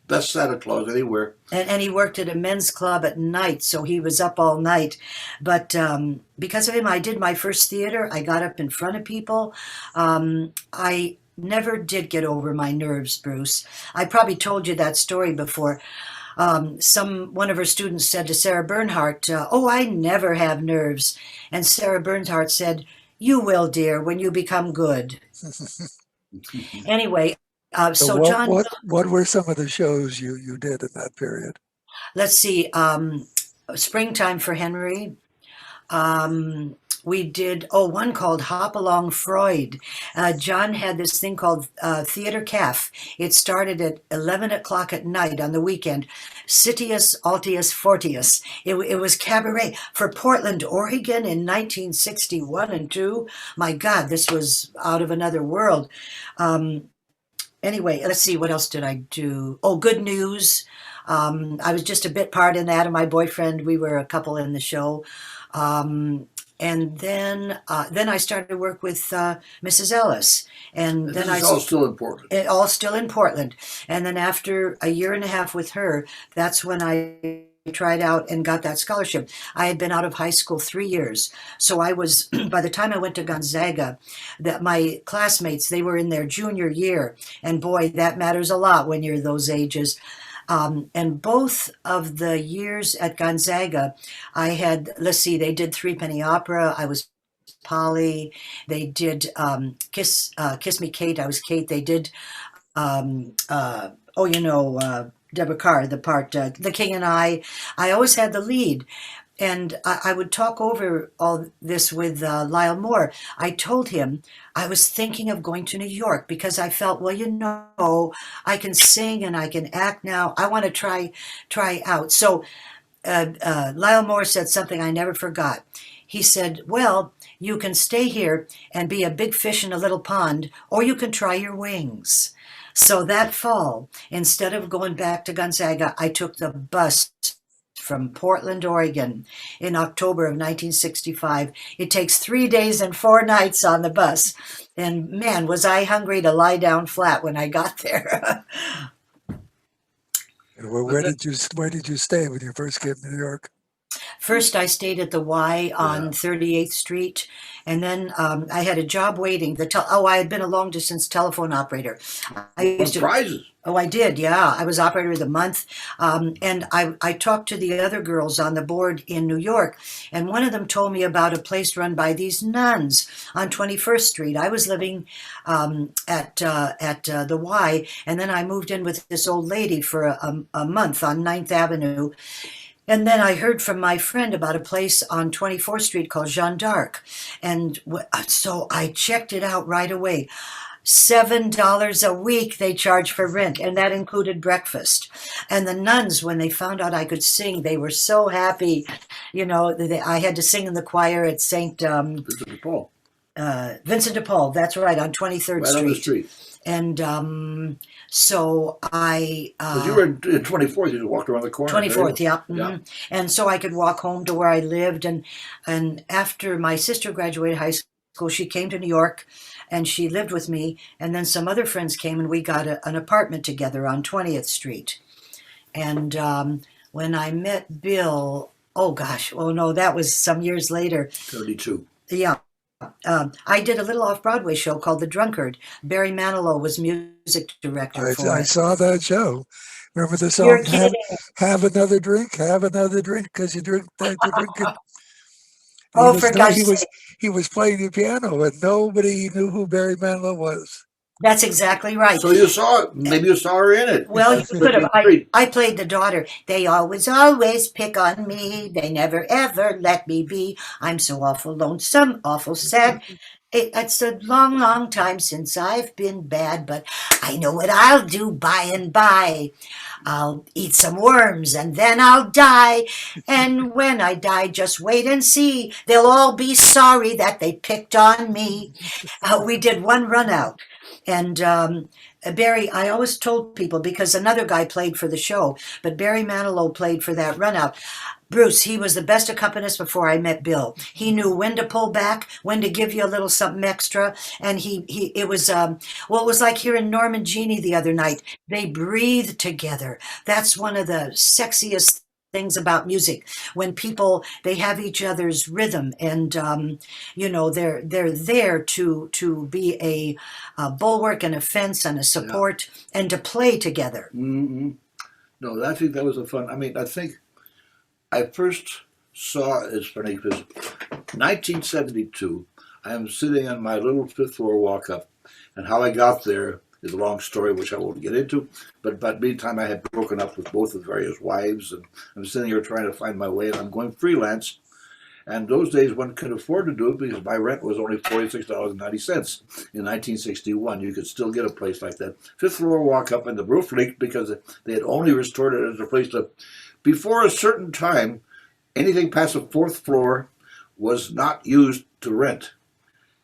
best Santa Claus anywhere. And he worked at a men's club at night, so he was up all night. But because of him, I did my first theater. I got up in front of people. I never did get over my nerves, Bruce. I probably told you that story before. One of her students said to Sarah Bernhardt, "Oh, I never have nerves." And Sarah Bernhardt said, "You will, dear, when you become good." Anyway, so John, what were some of the shows you did in that period? let's see, Springtime for Henry. We did, one called Hop Along Freud. John had this thing called Theater Caf. It started at 11 o'clock at night on the weekend. Citius Altius Fortius. It was cabaret for Portland, Oregon in 1961 and 2. My God, this was out of another world. Anyway, let's see, what else did I do? Oh, Good News. I was just a bit part in that, and my boyfriend, we were a couple in the show. And then I started to work with Mrs. Ellis, and then This is all still in Portland. all still in Portland. And then after a year and a half with her, that's when I tried out and got that scholarship. I had been out of high school 3 years, so I was by the time I went to Gonzaga, that my classmates, they were in their junior year, and boy, that matters a lot when you're those ages. And both of the years at Gonzaga, I had, let's see, they did Three Penny Opera. I was Polly. They did Kiss Me Kate. I was Kate. They did, Deborah Carr, the part, The King and I. I always had the lead. And I would talk over all this with Lyle Moore. I told him I was thinking of going to New York because I felt, well, I can sing and I can act now. I want to try out. So Lyle Moore said something I never forgot. He said, well, you can stay here and be a big fish in a little pond, or you can try your wings. So that fall, instead of going back to Gonzaga, I took the bus from Portland, Oregon in October of 1965. It takes 3 days and 4 nights on the bus. And man, was I hungry to lie down flat when I got there. Where did you stay when you first came to New York? First, I stayed at the Y on 38th Street, and then I had a job waiting. I had been a long-distance telephone operator. Prizes. Oh, I did, yeah. I was operator of the month, and I talked to the other girls on the board in New York, and one of them told me about a place run by these nuns on 21st Street. I was living at the Y, and then I moved in with this old lady for a month on 9th Avenue. And then I heard from my friend about a place on 24th Street called Jeanne d'Arc. And so I checked it out right away. $7 a week they charged for rent, and that included breakfast. And the nuns, when they found out I could sing, they were so happy. I had to sing in the choir at St. Vincent de Paul. Vincent de Paul, that's right, on 23rd Street. Right on the street. And so I... Because you were in 24th, you walked around the corner. 24th, yeah. Mm-hmm. Yeah. And so I could walk home to where I lived. And after my sister graduated high school, she came to New York, and she lived with me. And then some other friends came, and we got an apartment together on 20th Street. And when I met Bill, that was some years later. 32. Yeah. I did a little off-Broadway show called The Drunkard. Barry Manilow was music director for it. I saw that show. Remember the song, You're kidding. Have another drink, because you drink that, you drink it. Oh, for gosh sake. He was playing the piano, and nobody knew who Barry Manilow was. That's exactly right. So you saw it. Maybe you saw her in it. Well, you could have. I played the daughter. They always pick on me. They never, ever let me be. I'm so awful lonesome, awful sad. It's a long, long time since I've been bad, but I know what I'll do by and by. I'll eat some worms and then I'll die. And when I die, just wait and see. They'll all be sorry that they picked on me. We did one run out. And Barry, I always told people because another guy played for the show, but Barry Manilow played for that run out. Bruce, he was the best accompanist before I met Bill. He knew when to pull back, when to give you a little something extra, and it was well, it was like hearing Norman Jeannie the other night. They breathe together. That's one of the sexiest things about music when people they have each other's rhythm and they're there to be a bulwark and a fence and a support and to play together. Mm-hmm. No, I think that was a fun. I mean, I think I first saw it's funny because 1972. I am sitting on my little fifth floor walk up, and how I got there is a long story which I won't get into. But meantime, I had broken up with both of various wives, and I'm sitting here trying to find my way, and I'm going freelance. And those days one could afford to do it because my rent was only $46.90 in 1961. You could still get a place like that. Fifth floor walk up, and the roof leaked because they had only restored it as a place to. Before a certain time, anything past the fourth floor was not used to rent.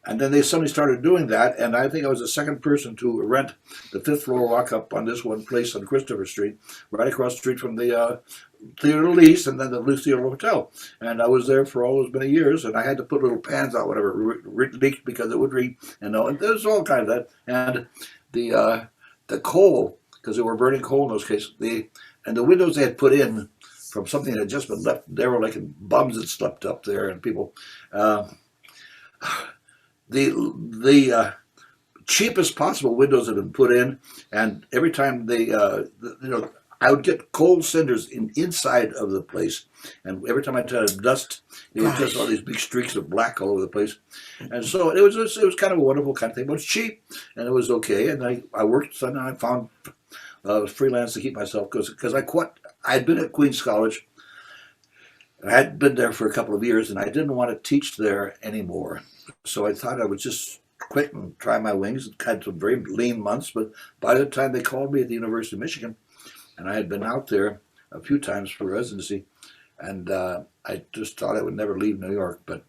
And then they suddenly started doing that, and I think I was the second person to rent the fifth floor walk up on this one place on Christopher Street, right across the street from the Theater Lease and then the Lease Theater Hotel. And I was there for all those many years, and I had to put little pans out whenever it leaked because it would leak, and there's all kinds of that. And the coal, because they were burning coal in those cases, and the windows they had put in from something that had just been left derelict and bums had slept up there and people. The cheapest possible windows had been put in, and every time I would get coal cinders inside of the place, and every time I tried to dust, it was just all these big streaks of black all over the place. And so it was kind of a wonderful kind of thing, but it was cheap, and it was okay. And I worked, and I found freelance to keep myself because I had been at Queens College. I had been there for a couple of years, and I didn't want to teach there anymore. So I thought I would just quit and try my wings. It had some very lean months, but by the time they called me at the University of Michigan, and I had been out there a few times for residency, and I just thought I would never leave New York. But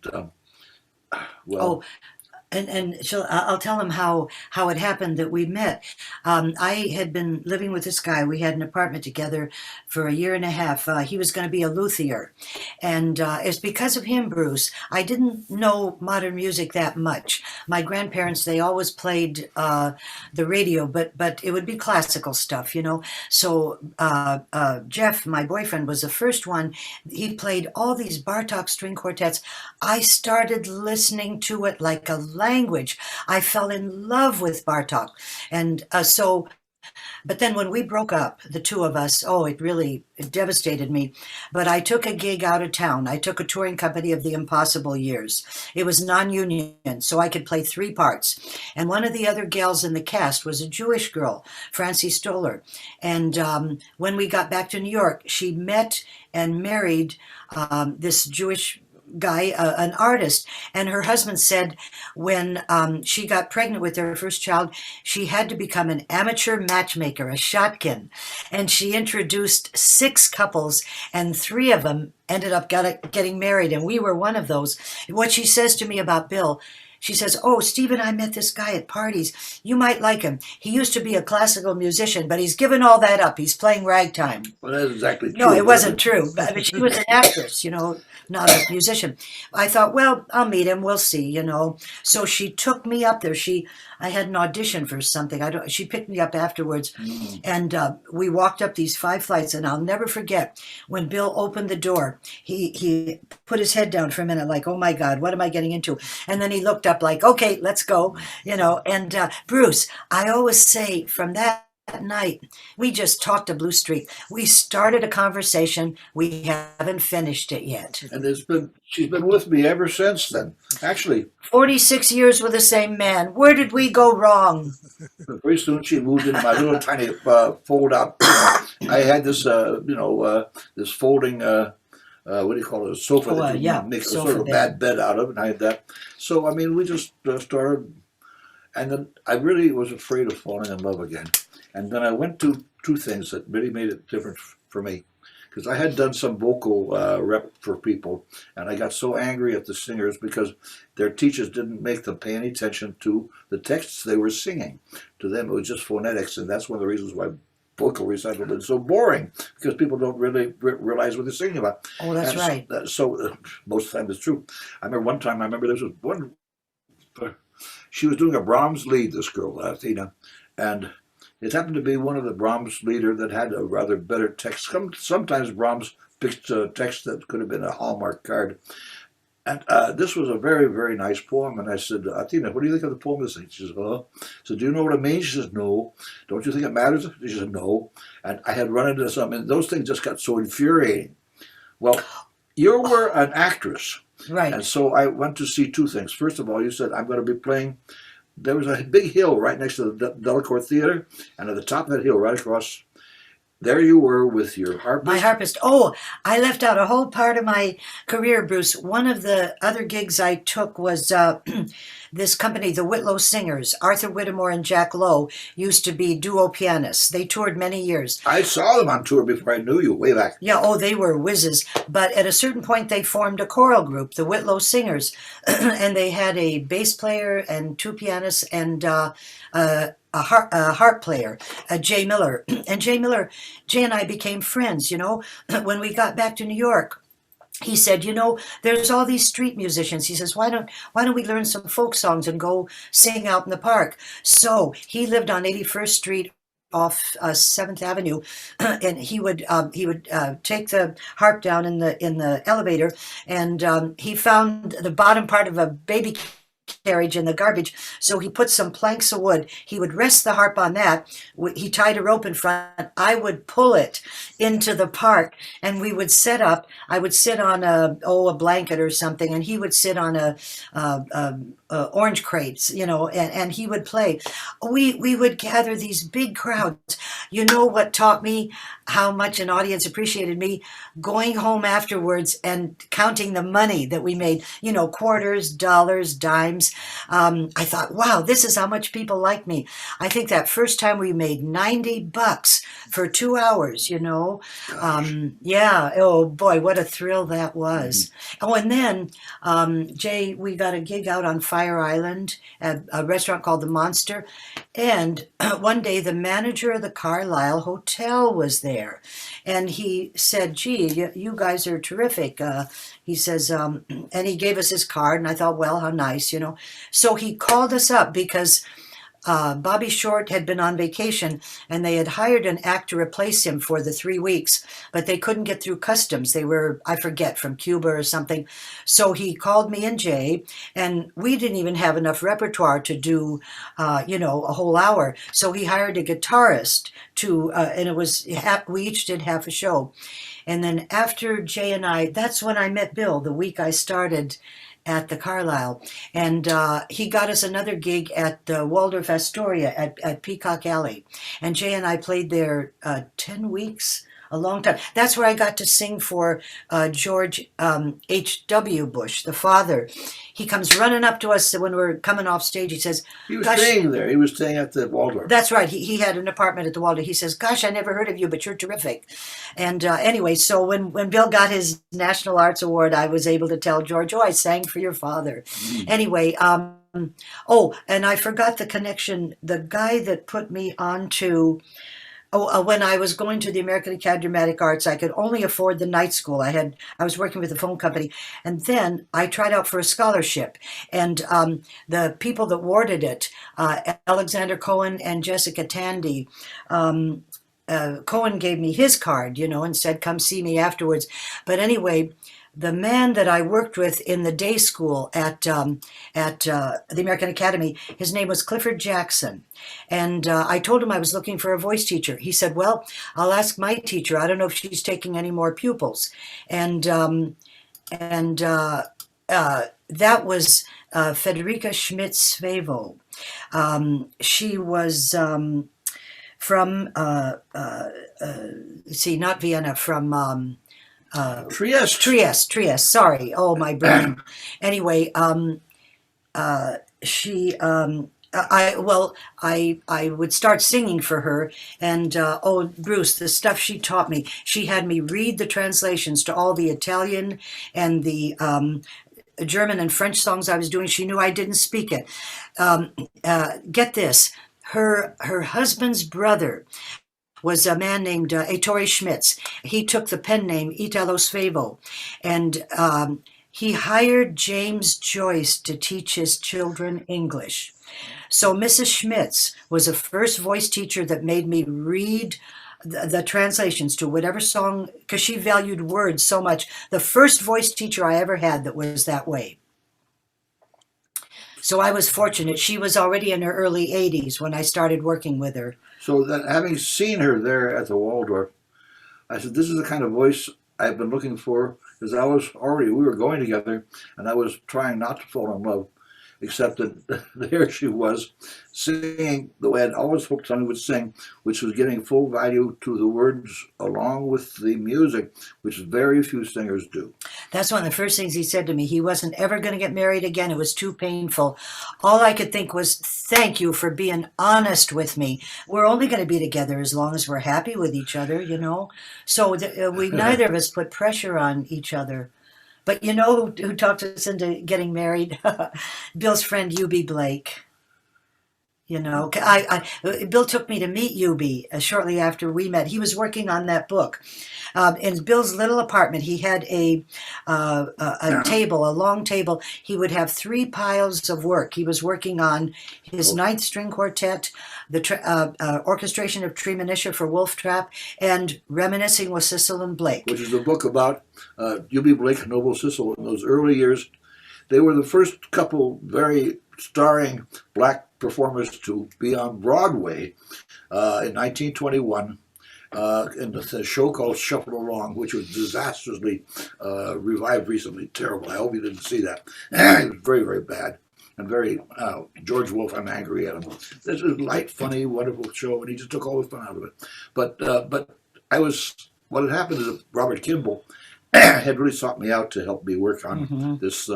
And I'll tell him how it happened that we met. I had been living with this guy. We had an apartment together for a year and a half. He was going to be a luthier. And it's because of him, Bruce. I didn't know modern music that much. My grandparents, they always played the radio, but it would be classical stuff, So Jeff, my boyfriend, was the first one. He played all these Bartok string quartets. I started listening to it like a language. I fell in love with Bartok. And but then when we broke up, the two of us, it devastated me. But I took a gig out of town. I took a touring company of the Impossible Years. It was non-union, so I could play 3 parts. And one of the other gals in the cast was a Jewish girl, Francie Stoller. And when we got back to New York, she met and married this Jewish guy, an artist, and her husband said when she got pregnant with her first child, she had to become an amateur matchmaker, a shotgun, and she introduced 6 couples, and 3 of them ended up getting married, and we were one of those. What she says to me about Bill, she says, "Oh, Stephen, I met this guy at parties. You might like him. He used to be a classical musician, but he's given all that up. He's playing ragtime." Well, that's exactly true. No, it wasn't true. But she was an actress, not a musician. I thought, well, I'll meet him. We'll see, So she took me up there. I had an audition for something. She picked me up afterwards, and we walked up these 5 flights. And I'll never forget when Bill opened the door. He put his head down for a minute, like, "Oh my God, what am I getting into?" And then he looked up, like, "Okay, let's go," And Bruce, I always say from that night, we just talked a blue streak. We started a conversation. We haven't finished it yet. And she's been with me ever since then. Actually, 46 years with the same man. Where did we go wrong? very soon she moved into my little tiny fold-out. I had this, this folding what do you call it, a sofa Oh, that you yeah, make a sofa sort of bed. bad bed out of, and I had that. So, I mean, we just started, and then I really was afraid of falling in love again. And then I went to two things that really made it different for me. Because I had done some vocal rep for people, and I got so angry at the singers because their teachers didn't make them pay any attention to the texts they were singing. To them, it was just phonetics, and that's one of the reasons why vocal recital is so boring, because people don't really realize what they're singing about. Oh, that's And right. most of the time it's true. I remember one time, there was one, she was doing a Brahms lead, this girl, Athena, and it happened to be one of the Brahms leader that had a rather better text. Sometimes Brahms picked a text that could have been a Hallmark card. And this was a very, very nice poem. And I said, Athena, what do you think of the poem? She says, so do you know what it means? She says, no. Don't you think it matters? She says, no. And I had run into something, and those things just got so infuriating. Well, you were an actress. Right. And so I went to see two things. First of all, you said, I'm going to be playing. There was a big hill right next to the Delacorte Theater, and at the top of that hill, right across, there you were with your harpist. My harpist. Oh, I left out a whole part of my career, Bruce. One of the other gigs I took was this company, the Whitlow Singers. Arthur Whittemore and Jack Lowe used to be duo pianists. They toured many years. I saw them on tour before I knew you, way back. Yeah, oh, they were whizzes. But at a certain point, they formed a choral group, the Whitlow Singers. And they had a bass player and two pianists and a harp player, Jay Miller. And Jay and I became friends, when we got back to New York. He said, there's all these street musicians. He says, why don't we learn some folk songs and go sing out in the park? So he lived on 81st Street off 7th Avenue, and he would take the harp down in the elevator, and he found the bottom part of a baby carriage in the garbage, so he put some planks of wood. He would rest the harp on that. He tied a rope in front. I would pull it into the park, and we would set up. I would sit on a blanket or something, and he would sit on a orange crates, and he would play. We would gather these big crowds. You know what taught me how much an audience appreciated me? Going home afterwards and counting the money that we made, quarters, dollars, dimes. I thought, wow, this is how much people like me. I think that first time we made $90 for 2 hours, yeah. Oh boy, what a thrill that was. Oh, and then, Jay, we got a gig out on Fire Island at a restaurant called The Monster. And one day the manager of the Carlisle Hotel was there, and he said, gee, you guys are terrific. He says, and he gave us his card, and I thought, well, how nice, So he called us up because Bobby Short had been on vacation, and they had hired an act to replace him for the 3 weeks, but they couldn't get through customs. They were, I forget, from Cuba or something. So he called me and Jay, and we didn't even have enough repertoire to do, a whole hour. So he hired a guitarist to, and it was, we each did half a show. And then after Jay and I, that's when I met Bill, the week I started at the Carlisle, and he got us another gig at the Waldorf Astoria at Peacock Alley, and Jay and I played there 10 weeks, a long time. That's where I got to sing for George H.W. Bush, the father. He comes running up to us when we're coming off stage. He says, he was staying there. He was staying at the Waldorf. That's right. He had an apartment at the Waldorf. He says, gosh, I never heard of you, but you're terrific. And anyway, so when Bill got his National Arts Award, I was able to tell George, I sang for your father. Anyway, and I forgot the connection. The guy that put me on to... when I was going to the American Academy of Dramatic Arts, I could only afford the night school. I was working with a phone company, and then I tried out for a scholarship. And the people that awarded it, Alexander Cohen and Jessica Tandy, Cohen gave me his card, and said, "Come see me afterwards." But anyway, the man that I worked with in the day school at the American Academy, his name was Clifford Jackson. And I told him I was looking for a voice teacher. He said, well, I'll ask my teacher. I don't know if she's taking any more pupils. And that was Federica Schmidt-Svevo. She was from, not Vienna, from... Trieste. Trieste. Sorry. Oh, my brain. Anyway, she I would start singing for her, and oh, Bruce, the stuff she taught me. She had me read the translations to all the Italian and the German and French songs I was doing. She knew I didn't speak it. Get this. Her husband's brother was a man named Ettore Schmitz. He took the pen name Italo Svevo, and he hired James Joyce to teach his children English. So Mrs. Schmitz was the first voice teacher that made me read the translations to whatever song, because she valued words so much. The first voice teacher I ever had that was that way. So I was fortunate. She was already in her early 80s when I started working with her. So then, having seen her there at the Waldorf, I said, this is the kind of voice I've been looking for, because we were going together, and I was trying not to fall in love, except that there she was, singing the way I'd always hoped someone would sing, which was giving full value to the words along with the music, which very few singers do. That's one of the first things he said to me. He wasn't ever going to get married again. It was too painful. All I could think was, thank you for being honest with me. We're only going to be together as long as we're happy with each other, you know. So we neither of us put pressure on each other. But you know who talked us into getting married? Bill's friend, Eubie Blake. You know, Bill took me to meet Eubie shortly after we met. He was working on that book. In Bill's little apartment, he had a table, a long table. He would have 3 piles of work. He was working on his 9th string quartet, the orchestration of Treemonisha for Wolf Trap, and Reminiscing with Cecil and Blake. Which is a book about Eubie Blake and Noble Cecil in those early years. They were the first couple very starring black performers to be on Broadway in 1921 in a show called Shuffle Along, which was disastrously revived recently. Terrible. I hope you didn't see that. It was very, very bad. And very, George Wolfe, I'm angry at him. This is a light, funny, wonderful show, and he just took all the fun out of it. But what had happened is that Robert Kimball had really sought me out to help me work on this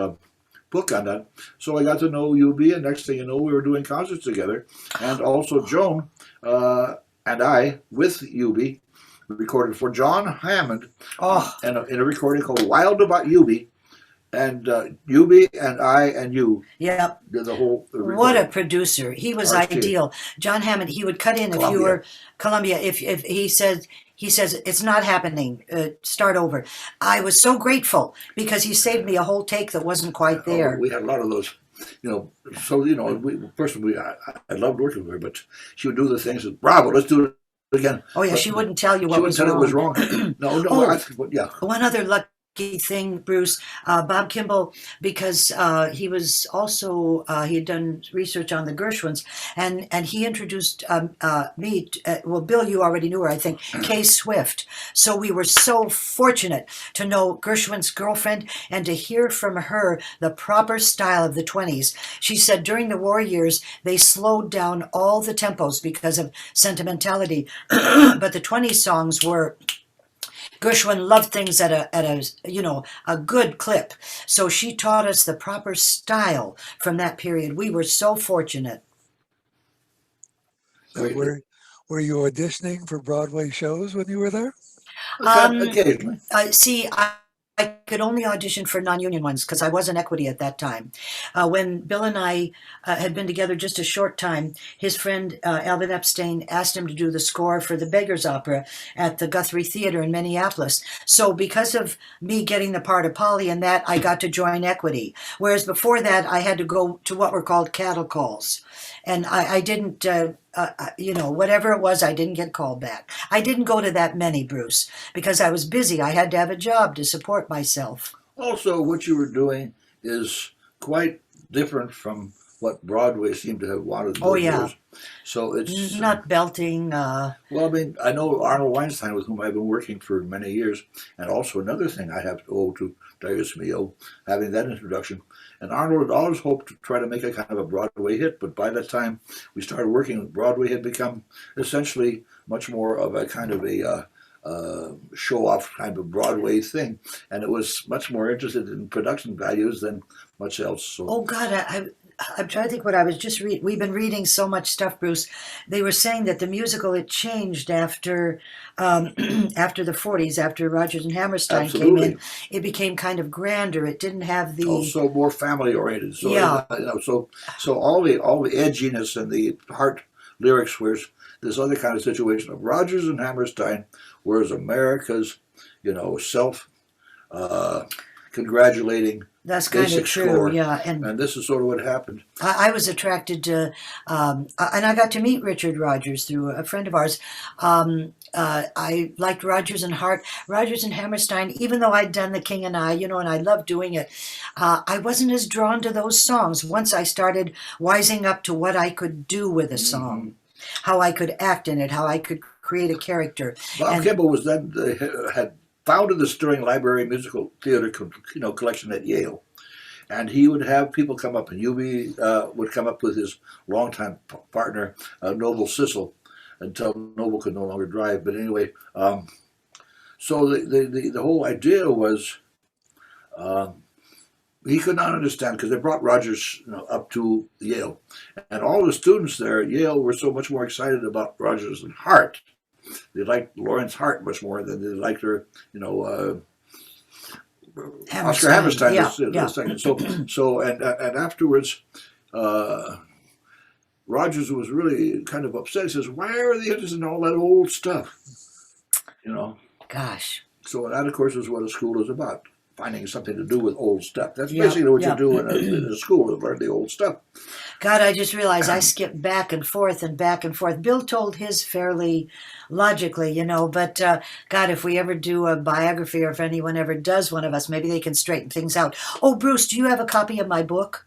book on that. So I got to know Eubie, and next thing you know, we were doing concerts together. And also Joan and I, with Eubie, recorded for John Hammond in a recording called Wild About Eubie. And Eubie and I and you did the whole recording. What a producer. He was ideal. John Hammond, he would cut in Columbia. If you were Columbia, if he says it's not happening, start over. I was so grateful because he saved me a whole take that wasn't quite there. We had a lot of those, you know. So, you know, personally, I loved working with her, but she would do the things that, bravo, let's do it again. Oh, yeah, but she wouldn't tell you what was wrong. She wouldn't tell it was wrong. No, One other lucky thing, Bruce, Bob Kimball, because he was also he had done research on the Gershwins, and he introduced me. Bill, you already knew her, I think. Kay Swift. So we were so fortunate to know Gershwin's girlfriend and to hear from her the proper style of the 20s. She said during the war years they slowed down all the tempos because of sentimentality, but the 20s songs were. Gershwin loved things at a good clip. So she taught us the proper style from that period. We were so fortunate. Were you auditioning for Broadway shows when you were there? Occasionally. See, I could only audition for non-union ones because I was in equity at that time. When Bill and I had been together just a short time, his friend Alvin Epstein asked him to do the score for the Beggar's Opera at the Guthrie Theater in Minneapolis. So because of me getting the part of Polly and that, I got to join equity. Whereas before that, I had to go to what were called cattle calls. And I didn't, whatever it was, I didn't get called back. I didn't go to that many, Bruce, because I was busy. I had to have a job to support myself. Also, what you were doing is quite different from what Broadway seemed to have wanted. Oh, yeah. Years. So it's not belting. Well, I mean, I know Arnold Weinstein, with whom I've been working for many years, and also another thing I have to owe to Darius Milhaud, having that introduction. And Arnold had always hoped to try to make a kind of a Broadway hit, but by the time we started working, Broadway had become essentially much more of a kind of show off kind of Broadway thing, and it was much more interested in production values than much else. So, Oh God, I'm trying to think what I was just reading. We've been reading so much stuff, Bruce. They were saying that the musical, it changed after after the 40s, after Rodgers and Hammerstein came absolutely, in. It became kind of grander. It didn't have the also more family oriented. So yeah. so all the edginess and the heart lyrics was this other kind of situation of Rodgers and Hammerstein, whereas America's, self congratulating That's kind of basic true, score, yeah. and this is sort of what happened. I was attracted to, and I got to meet Richard Rodgers through a friend of ours. I liked Rodgers and Hart, Rodgers and Hammerstein, even though I'd done The King and I, and I loved doing it. I wasn't as drawn to those songs once I started wising up to what I could do with a song, how I could act in it, how I could create a character. Bob Kimball was then had founded the Sterling Library Musical Theater collection at Yale, and he would have people come up, and Hubie would come up with his longtime partner Noble Sissel, until Noble could no longer drive. But anyway, so the whole idea was he could not understand, because they brought Rodgers up to Yale, and all the students there at Yale were so much more excited about Rodgers and Hart. They liked Lawrence Hart much more than they liked her, Oscar Hammerstein. Yeah. Second. So afterwards, Rodgers was really kind of upset. He says, "Why are they interested in all that old stuff?" Gosh. So that, of course, is what a school is about. Finding something to do with old stuff. That's basically what you do in a school, to learn the old stuff. God, I just realized I skipped back and forth and back and forth. Bill told his fairly logically, but God, if we ever do a biography, or if anyone ever does one of us, maybe they can straighten things out. Oh, Bruce, do you have a copy of my book?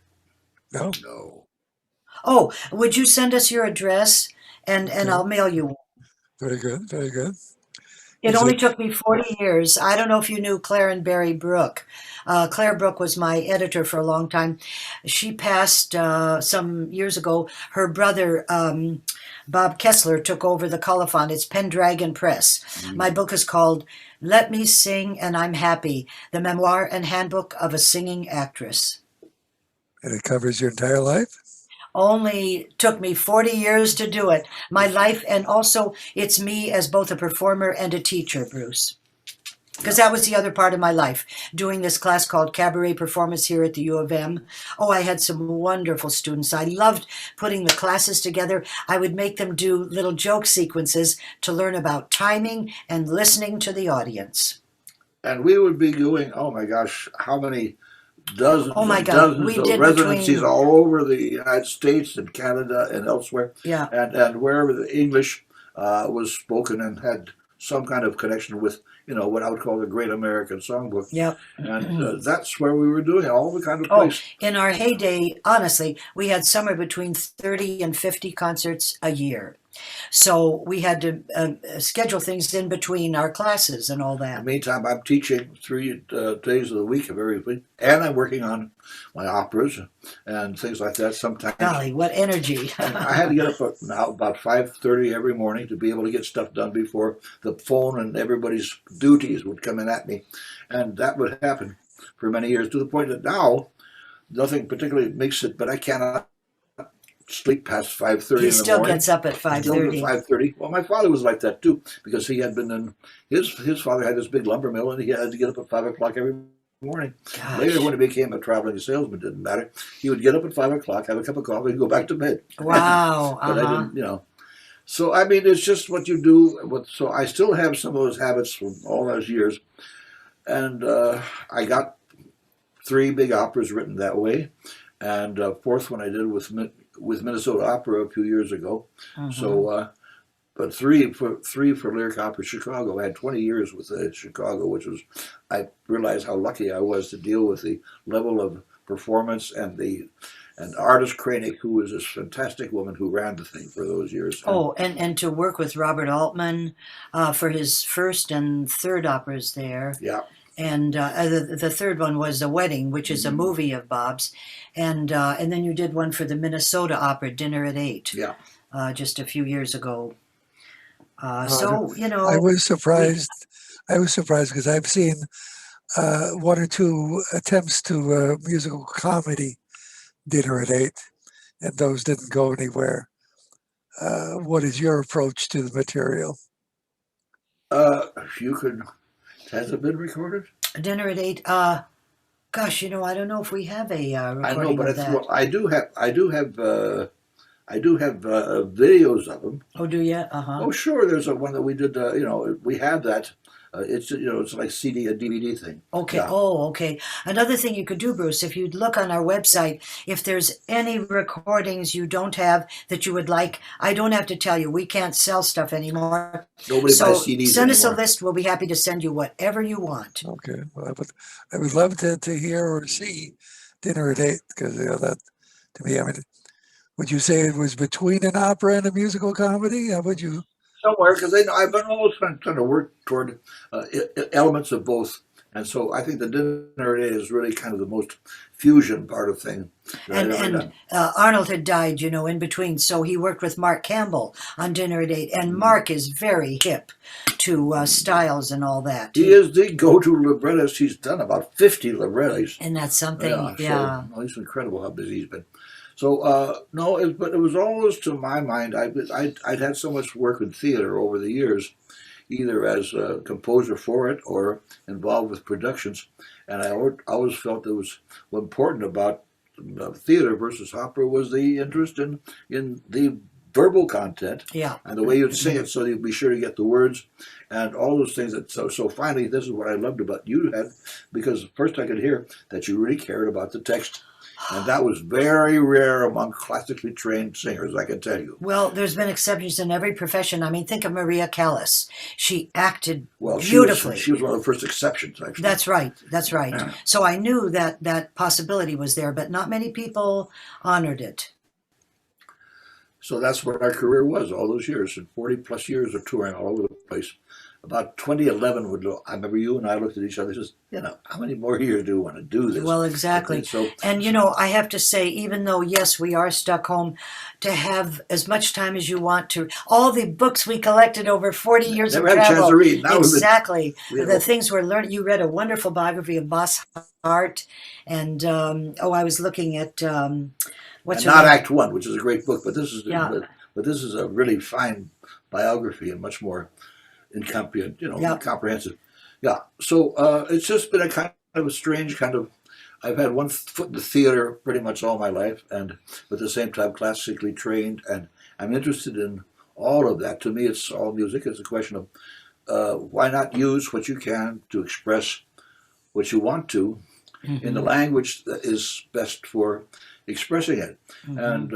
No. Oh, would you send us your address, and I'll mail you one? Very good. Very good. It only took me 40 years. I don't know if you knew Claire and Barry Brooke. Claire Brooke was my editor for a long time. She passed some years ago. Her brother, Bob Kessler, took over the colophon. It's Pendragon Press. My book is called Let Me Sing and I'm Happy, the memoir and handbook of a singing actress. And it covers your entire life? Only took me 40 years to do it. My life, and also it's me as both a performer and a teacher, Bruce. Because that was the other part of my life, doing this class called Cabaret Performance here at the U of M. Oh, I had some wonderful students. I loved putting the classes together. I would make them do little joke sequences to learn about timing and listening to the audience. And we would be doing, oh my gosh, how many dozens and dozens of residencies all over the United States and Canada and elsewhere. Yeah. And wherever the English was spoken and had some kind of connection with, what I would call the Great American Songbook. Yep. And that's where we were doing all the kind of places. In our heyday, honestly, we had somewhere between 30 and 50 concerts a year. So we had to schedule things in between our classes and all that. In the meantime, I'm teaching 3 days of the week of every week, and I'm working on my operas and things like that sometimes. Golly, what energy. I had to get up now about 5:30 every morning to be able to get stuff done before the phone and everybody's duties would come in at me. And that would happen for many years, to the point that now nothing particularly makes it, but I cannot sleep past 5:30 in the morning. He still gets up at 5:30. 5:30. Well, my father was like that too, because he had been in his father had this big lumber mill, and he had to get up at 5 o'clock every morning. Gosh. Later, when he became a traveling salesman, didn't matter. He would get up at 5 o'clock, have a cup of coffee, and go back to bed. Wow. But I didn't, So I mean, it's just what you do. So I still have some of those habits from all those years, and I got 3 big operas written that way, and fourth one I did with Minnesota Opera a few years ago. So, but three for Lyric Opera Chicago. I had 20 years with Chicago, which was, I realized how lucky I was to deal with the level of performance and Artist Kranick, who was this fantastic woman who ran the thing for those years. And to work with Robert Altman for his first and third operas there. Yeah. And the third one was A Wedding, which is a movie of Bob's. And then you did one for the Minnesota Opera, Dinner at 8. Yeah. Just a few years ago. So, you I know, was surprised. I was surprised because I've seen one or two attempts to musical comedy dinner at 8, and those didn't go anywhere. What is your approach to the material? If you could, has it been recorded? dinner at 8. Gosh, you know, I don't know if we have a I know, recording but of that. I do have videos of them. Oh, do you? Uh-huh. Oh, sure. There's a one that we did. We had that. It's it's like CD, a DVD thing. Okay. Yeah. Oh, okay. Another thing you could do, Bruce, if you'd look on our website, if there's any recordings you don't have that you would like, I don't have to tell you, we can't sell stuff anymore. Nobody So buys CDs send us a anymore. list. We'll be happy to send you whatever you want. Okay, well, I would love to hear or see Dinner at 8, because that, to me, I mean, would you say it was between an opera and a musical comedy? How would you? Somewhere, because I've been always trying to work toward elements of both, and so I think the dinner day is really kind of the most fusion part of thing that I've ever done. Arnold had died, you know, in between, so he worked with Mark Campbell on Dinner at 8, and Mark is very hip to styles and all that. He is the go-to librettist. He's done about 50 librettos. And that's something, So, well, he's incredible how busy he's been. So no, but it was always, to my mind, I'd had so much work in theater over the years, either as a composer for it or involved with productions, and I always felt that was what important about theater versus opera was the interest in the verbal content Yeah. and the way you'd sing it, so you'd be sure to get the words and all those things. That so finally, this is what I loved about you, Ed, because first I could hear that you really cared about the text. And that was very rare among classically trained singers, I can tell you. Well, there's been exceptions in every profession. I mean, think of Maria Callas. She acted Well, beautifully. she was one of the first exceptions, actually. That's right. That's right. Yeah. So I knew that possibility was there, but not many people honored it. So that's what our career was all those years, and 40 plus years of touring all over the place. About 2011, I remember you and I looked at each other and said, how many more years do we want to do this? Well, exactly. So, and, I have to say, even though, yes, we are stuck home, to have as much time as you want to, all the books we collected over 40 years never of had a chance travel. to read. Now Exactly. the The things we're learning. You read a wonderful biography of Boss Hart. And, I was looking at, what's and her not name? Act One, which is a great book, but this is Yeah. but this is a really fine biography and much more comprehensive. Yeah. So it's just been a kind of a strange kind of. I've had one foot in the theater pretty much all my life, and at the same time classically trained, and I'm interested in all of that. To me, it's all music. It's a question of why not use what you can to express what you want to in the language that is best for expressing it. And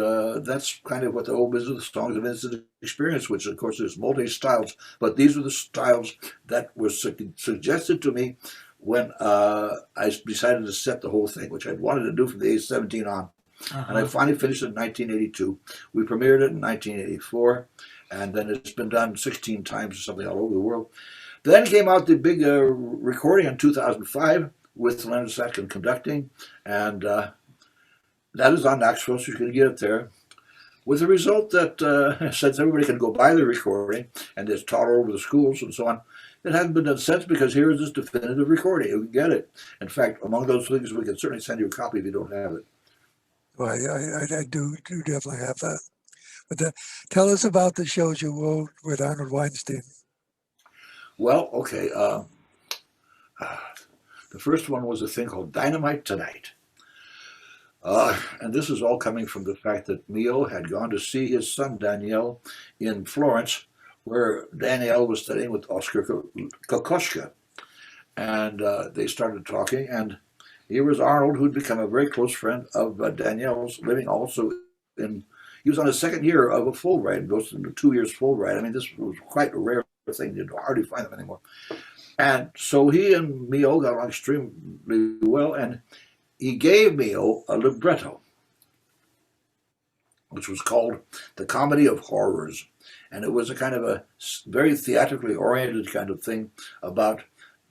that's kind of what the whole business of songs of instant experience, which of course is multi-styles, but these are the styles that were suggested to me when I decided to set the whole thing, which I'd wanted to do from the age 17 on. And I finally finished it in 1982. We premiered it in 1984, and then it's been done 16 times or something all over the world. Then came out the big recording in 2005 with Leonard Satkin conducting, and that is on Knoxville, so you can get it there. With the result that since everybody can go buy the recording, and it's taught all over the schools and so on, it hasn't been done since, because here is this definitive recording. You can get it. In fact, among those things, we can certainly send you a copy if you don't have it. Well, I do definitely have that. But tell us about the shows you wrote with Arnold Weinstein. Well, okay. The first one was a thing called Dynamite Tonight. And this is all coming from the fact that Mio had gone to see his son Daniel in Florence, where Daniel was studying with Oscar Kokoschka. And they started talking, and here was Arnold, who'd become a very close friend of Daniel's, living also he was on his second year of a Fulbright, goes into 2 years Fulbright. I mean, this was quite a rare thing. You'd hardly find them anymore. And so he and Mio got along extremely well, and he gave Mio a libretto, which was called The Comedy of Horrors. And it was a kind of a very theatrically oriented kind of thing about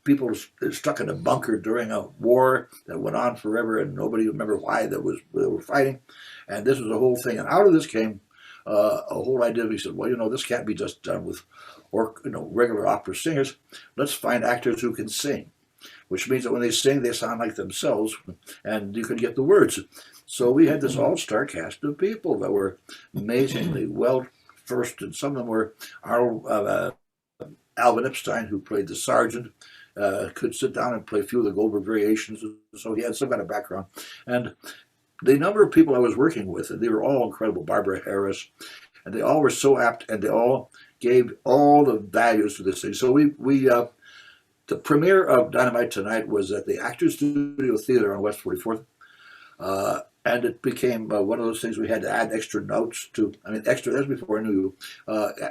people stuck in a bunker during a war that went on forever, and nobody remembered why they were fighting. And this was the whole thing. And out of this came a whole idea. He said, well, this can't be just done with regular opera singers. Let's find actors who can sing, which means that when they sing, they sound like themselves, and you can get the words. So we had this all-star cast of people that were amazingly well versed, and some of them were Alvin Epstein, who played the sergeant, could sit down and play a few of the Goldberg variations, so he had some kind of background. And the number of people I was working with, and they were all incredible, Barbara Harris, and they all were so apt, and they all gave all the values to this thing. So the premiere of Dynamite Tonight was at the Actors Studio Theater on West 44th. And it became one of those things we had to add extra notes to. I mean, extra, that's before I knew you.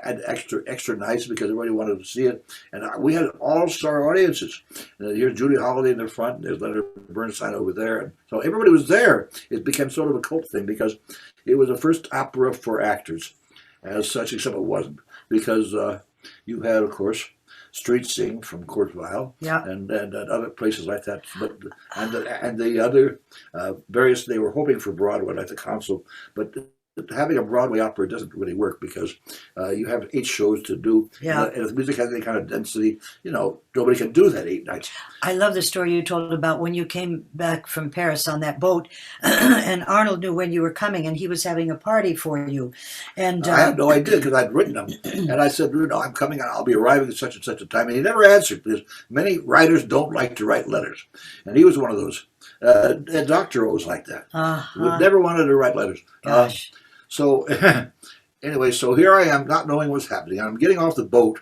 Add extra nights because everybody wanted to see it. And we had all-star audiences. Here's Judy Holliday in the front, and there's Leonard Bernstein over there. And so everybody was there. It became sort of a cult thing because it was the first opera for actors as such, except it wasn't. Because you had, of course, Street Sing from Courteville, and other places like that. But and the other various, they were hoping for Broadway, like the Council, but having a Broadway opera doesn't really work because you have 8 shows to do. And if music has any kind of density, nobody can do that 8 nights. I love the story you told about when you came back from Paris on that boat, and Arnold knew when you were coming, and he was having a party for you. And I had no idea because I'd written them, and I said, I'm coming, and I'll be arriving at such and such a time. And he never answered because many writers don't like to write letters, and he was one of those. Dr. O was like that. Never wanted to write letters. Gosh. So anyway, so here I am not knowing what's happening. I'm getting off the boat.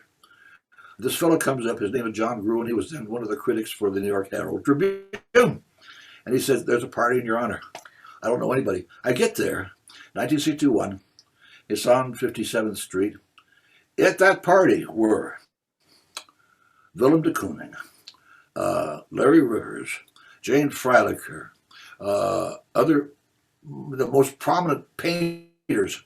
This fellow comes up. His name is John Gruen. He was then one of the critics for the New York Herald Tribune. And he says, there's a party in your honor. I don't know anybody. I get there, 1961. It's on 57th Street. At that party were Willem de Kooning, Larry Rivers, Jane Freilicher, the most prominent painters.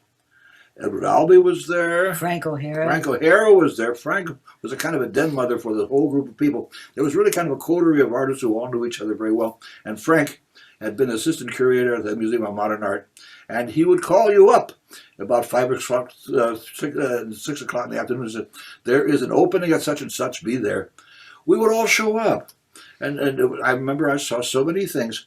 Edward Albee was there. Frank O'Hara. Frank O'Hara was there. Frank was a kind of a den mother for the whole group of people. It was really kind of a coterie of artists who all knew each other very well. And Frank had been assistant curator at the Museum of Modern Art. And he would call you up about 5 o'clock, 6 o'clock in the afternoon and said, there is an opening at such and such, be there. We would all show up. And I remember I saw so many things.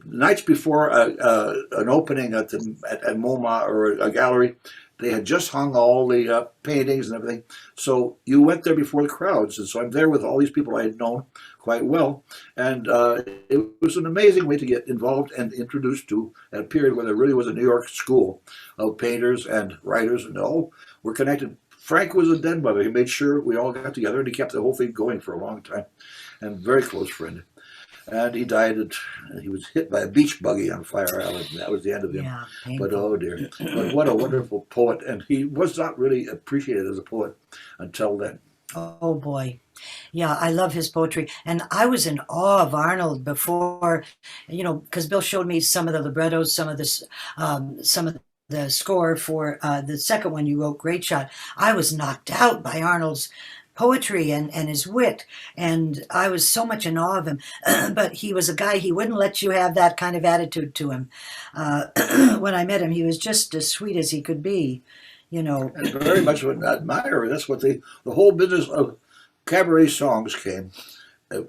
Nights before an opening at MoMA or a gallery, they had just hung all the paintings and everything. So you went there before the crowds. And so I'm there with all these people I had known quite well. And it was an amazing way to get involved and introduced to a period where there really was a New York school of painters and writers, and all were connected. Frank was a den mother. He made sure we all got together, and he kept the whole thing going for a long time. And very close friend. And he died he was hit by a beach buggy on Fire Island. And that was the end of him. Yeah, but oh dear. But what a wonderful poet. And he was not really appreciated as a poet until then. Oh boy. Yeah, I love his poetry. And I was in awe of Arnold before, because Bill showed me some of the librettos, some of the score for the second one you wrote, Great Shot. I was knocked out by Arnold's poetry and his wit, and I was so much in awe of him. But he was a guy, he wouldn't let you have that kind of attitude to him. When I met him, he was just as sweet as he could be, And very much would admire. That's what the whole business of cabaret songs came,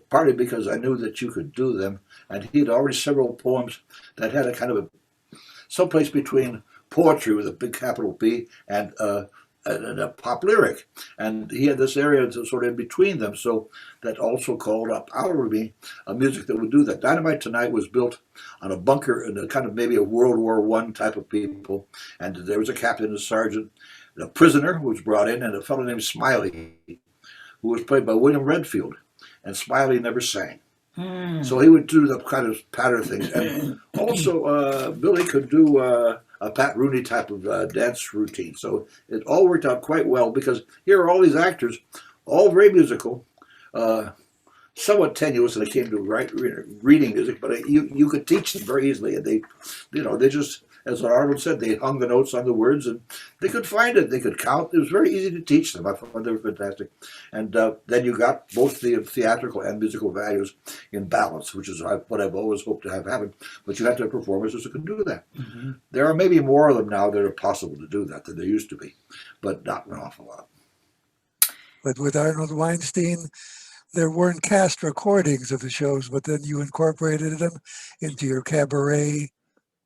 partly because I knew that you could do them, and he had already several poems that had a kind of someplace between poetry with a big capital P and a pop lyric, and he had this area sort of in between them, so that also called up out of me a music that would do that. Dynamite Tonight was built on a bunker and a kind of maybe a World War I type of people, and there was a captain and a sergeant, a prisoner who was brought in, and a fellow named Smiley, who was played by William Redfield, and Smiley never sang. So he would do the kind of pattern things, and also Billy could do a Pat Rooney type of dance routine. So it all worked out quite well because here are all these actors, all very musical, somewhat tenuous when it came to reading music, but you could teach them very easily, and they just as Arnold said, they hung the notes on the words, and they could find it. They could count. It was very easy to teach them. I thought they were fantastic. And then you got both the theatrical and musical values in balance, which is what I've always hoped to have happen. But you have to have performances that can do that. Mm-hmm. There are maybe more of them now that are possible to do that than there used to be, but not an awful lot. But with Arnold Weinstein, there weren't cast recordings of the shows, but then you incorporated them into your cabaret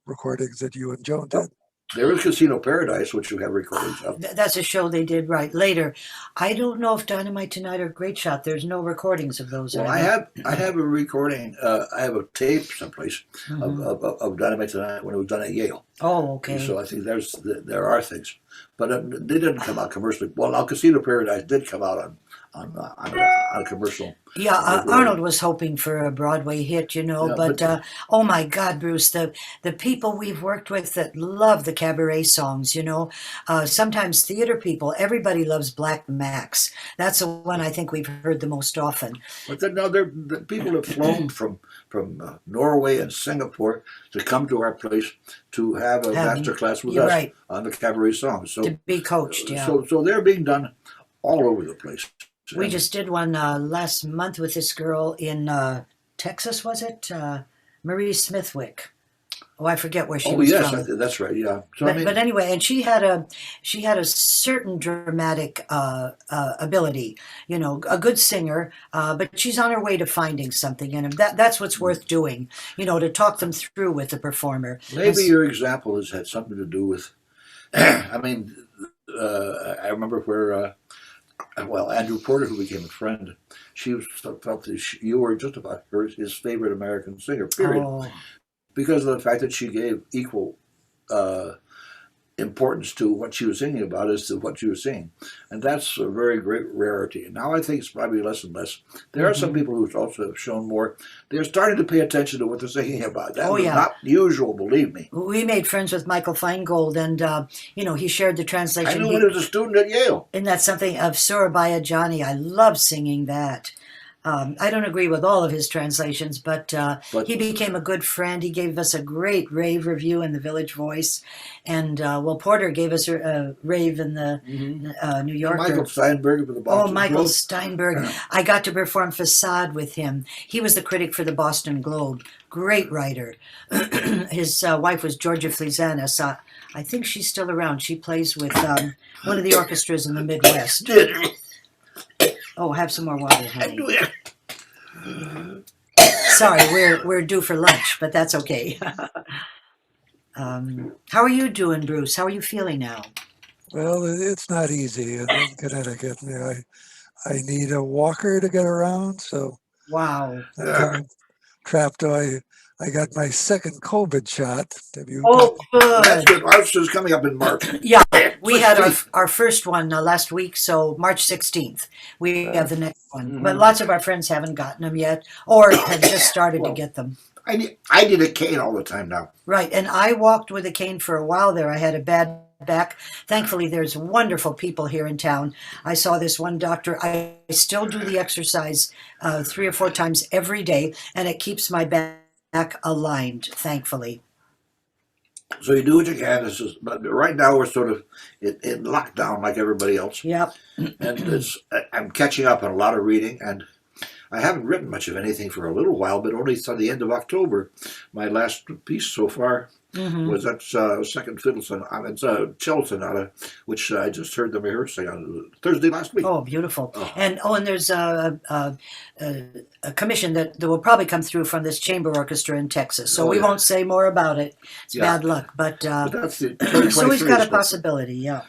recordings that you and Joan did. There is Casino Paradise, which you have recordings of. That's a show they did right later. I don't know if Dynamite Tonight or Great Shot. There's no recordings of those. Well, I have a recording. I have a tape someplace Mm-hmm. of Dynamite Tonight when it was done at Yale. Oh, okay. So I think there are things, but they didn't come out commercially. Well, now Casino Paradise did come out on a commercial. Yeah, Arnold was hoping for a Broadway hit, Yeah, but oh my God, Bruce, the people we've worked with that love the cabaret songs, sometimes theater people, everybody loves Black Max. That's the one I think we've heard the most often. But then now the people have flown from Norway and Singapore to come to our place to have a master class with us right. on the cabaret songs. So To be coached, yeah. So they're being done all over the place. We just did one last month with this girl in Texas, was it? Marie Smithwick. Oh, I forget where she was from. That's right. Yeah. So But anyway, and she had a certain dramatic ability, a good singer, but she's on her way to finding something, and that's what's worth doing, to talk them through with the performer. Maybe your example has had something to do with. I mean, I remember where. Andrew Porter, who became a friend, she felt that you were just about his favorite American singer, period. Oh. Because of the fact that she gave equal importance to what she was singing about as to what she was singing. And that's a very great rarity. And now I think it's probably less and less. There are some people who also have shown more. They're starting to pay attention to what they're singing about. That was not usual, believe me. We made friends with Michael Feingold, and, he shared the translation. I knew when he was a student at Yale. And that's something of Surabaya Johnny. I love singing that. I don't agree with all of his translations, but he became a good friend. He gave us a great rave review in the Village Voice. And, Porter gave us a rave in the New Yorker. Michael Steinberg of the Boston Globe. Michael Steinberg. I got to perform Facade with him. He was the critic for the Boston Globe. Great writer. His wife was Georgia Flizanis. I think she's still around. She plays with one of the orchestras in the Midwest. Oh, have some more water, honey. Sorry, we're due for lunch, but that's okay. How are you doing, Bruce? How are you feeling now? Well, it's not easy in Connecticut. I need a walker to get around, so Wow. I'm kind of trapped. I got my second COVID shot. Oh, That's good. good. Ours is coming up in March. Yeah, we had our first one last week, so March 16th. We have the next one. But lots of our friends haven't gotten them yet or have just started to get them. I need a cane all the time now. Right, and I walked with a cane for a while there. I had a bad back. Thankfully, there's wonderful people here in town. I saw this one doctor. I still do the exercise 3 or 4 times every day, and it keeps my back aligned, thankfully. So you do what you can. But right now we're sort of in lockdown like everybody else. Yep. And I'm catching up on a lot of reading, and I haven't written much of anything for a little while, but only till the end of October. My last piece so far was that second fiddle sonata. It's a cello sonata, which I just heard them rehearsing on Thursday last week. Oh, beautiful. And there's a commission that will probably come through from this chamber orchestra in Texas. So we won't say more about it. It's bad luck. But that's the so he's got a possibility, yeah.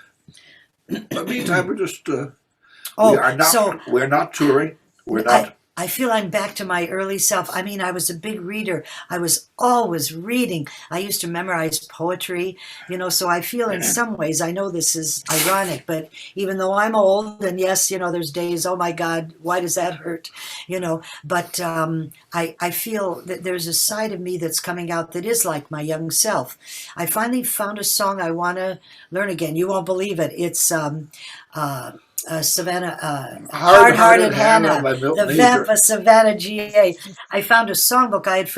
But meantime, we're just we're not touring. We're not. I feel I'm back to my early self. I mean, I was a big reader. I was always reading. I used to memorize poetry, so I feel in some ways, I know this is ironic, but even though I'm old, and yes, there's days, oh my God, why does that hurt? But I feel that there's a side of me that's coming out that is like my young self. I finally found a song I want to learn again. You won't believe it. It's Savannah, Hard-Hearted Hannah, the Vamp of Savannah GA. I found a songbook. I had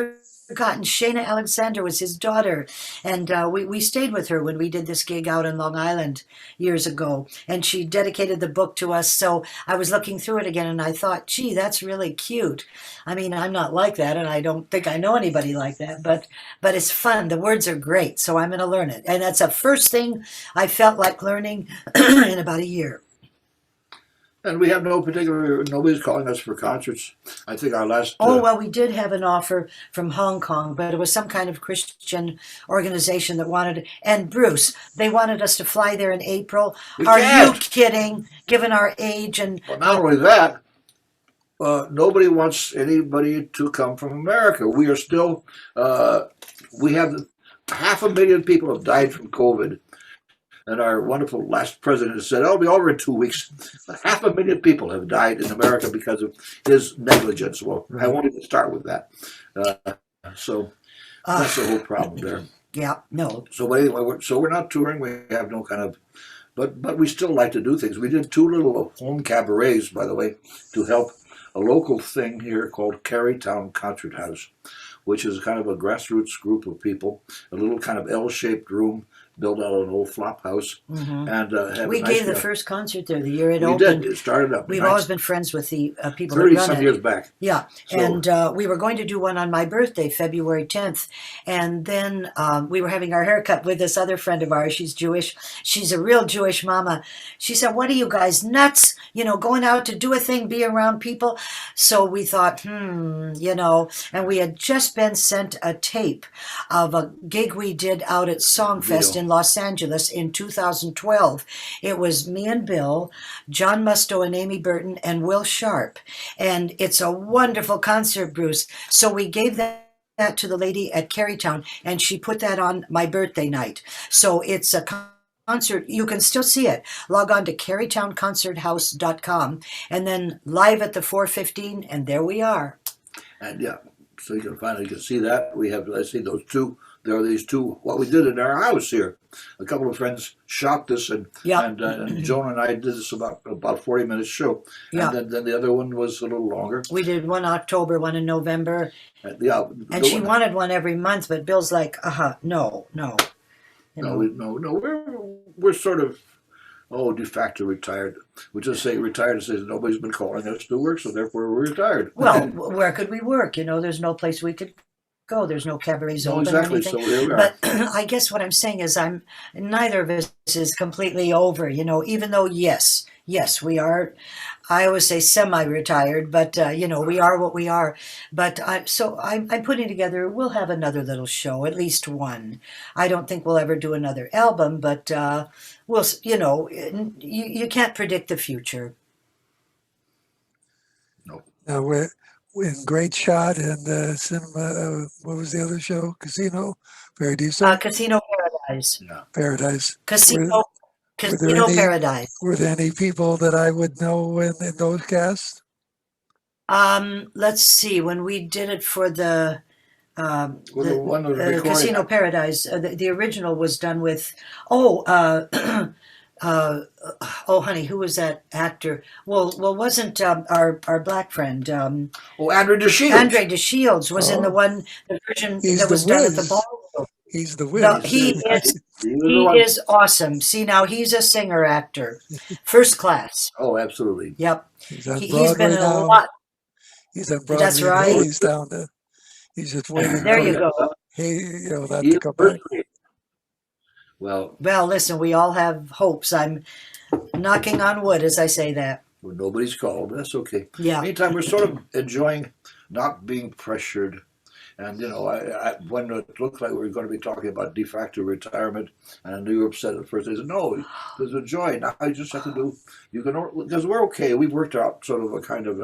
forgotten. Shayna Alexander was his daughter, and we stayed with her when we did this gig out in Long Island years ago, and she dedicated the book to us. So I was looking through it again, and I thought, gee, that's really cute. I mean, I'm not like that, and I don't think I know anybody like that, but it's fun. The words are great, so I'm going to learn it, and that's the first thing I felt like learning in about a year. And we have nobody's calling us for concerts. I think our last. Oh, well, we did have an offer from Hong Kong, but it was some kind of Christian organization that wanted, and Bruce, they wanted us to fly there in April. Are you kidding? Given our age and. Well, not only that, nobody wants anybody to come from America. We are still, we have 500,000 people have died from COVID. And our wonderful last president said, "I'll be over in 2 weeks." 500,000 people have died in America because of his negligence. Well, I won't even start with that. So that's the whole problem there. Yeah, no. So anyway, we're not touring. We have no kind of, but we still like to do things. We did 2 little home cabarets, by the way, to help a local thing here called Carytown Concert House, which is kind of a grassroots group of people, a little kind of L-shaped room built out of an old flop house. Mm-hmm. And we gave the first concert there the year it we opened. Did. It started up. We've always been friends with the people 30 that run some it. years back. Yeah, So- and we were going to do one on my birthday, February 10th, and then we were having our haircut with this other friend of ours. She's Jewish. She's a real Jewish mama. She said, "What are you guys, nuts? You know, going out to do a thing, be around people?" So we thought, you know, and we had just been sent a tape of a gig we did out at Songfest in Los Angeles in 2012. It was me and Bill, John Musto and Amy Burton, and Will Sharp. And it's a wonderful concert, Bruce. So we gave that to the lady at Carytown, and she put that on my birthday night. So it's a concert. You can still see it. Log on to carytownconcerthouse.com, and then live at the 4:15, and there we are. And yeah, so you can see that. We have, I see those 2. There are these 2, what we did in our house here. A couple of friends shot this, and Joan and I did this about 40 minutes show. Yeah. And then the other one was a little longer. We did one October, one in November. And she wanted one every month, but Bill's like, no. You know. No, we're sort of, de facto retired. We just say retired and says nobody's been calling us to work, so therefore we're retired. Well, where could we work? You know, there's no place we could go. There's no cabarets open exactly. or anything. So here we are. But I guess what I'm saying is neither of us is completely over, you know, even though, yes, we are, I always say semi-retired, but, you know, we are what we are. But I'm putting together, we'll have another little show, at least one. I don't think we'll ever do another album, but we'll, you know, you can't predict the future. No. Now we're in Great Shot and cinema. What was the other show? Casino Paradiso. Casino Paradise. Yeah. Paradise. Casino Paradise. Were there any people that I would know in those casts? Let's see. When we did it for the the Casino Paradise, the original was done with. Honey, who was that actor? Well, wasn't our black friend? Andre DeShields. Andre DeShields was in the version that was done at the ball. He's the Wiz. No, he is awesome. See, now he's a singer actor, first class. Oh, absolutely. Yep. He's on He's been in now. a lot. He's on Broadway. That's right. Now. He's down there. He's just waiting. There you go. That to come back. Well, listen, we all have hopes. I'm knocking on wood as I say that. Well, nobody's called. That's okay. Yeah. Meantime, we're sort of enjoying not being pressured. And, you know, when it looked like we were going to be talking about de facto retirement, and I knew you were upset at first, I said, no, there's a joy. Now I just have to do, because we're okay. We've worked out sort of a kind of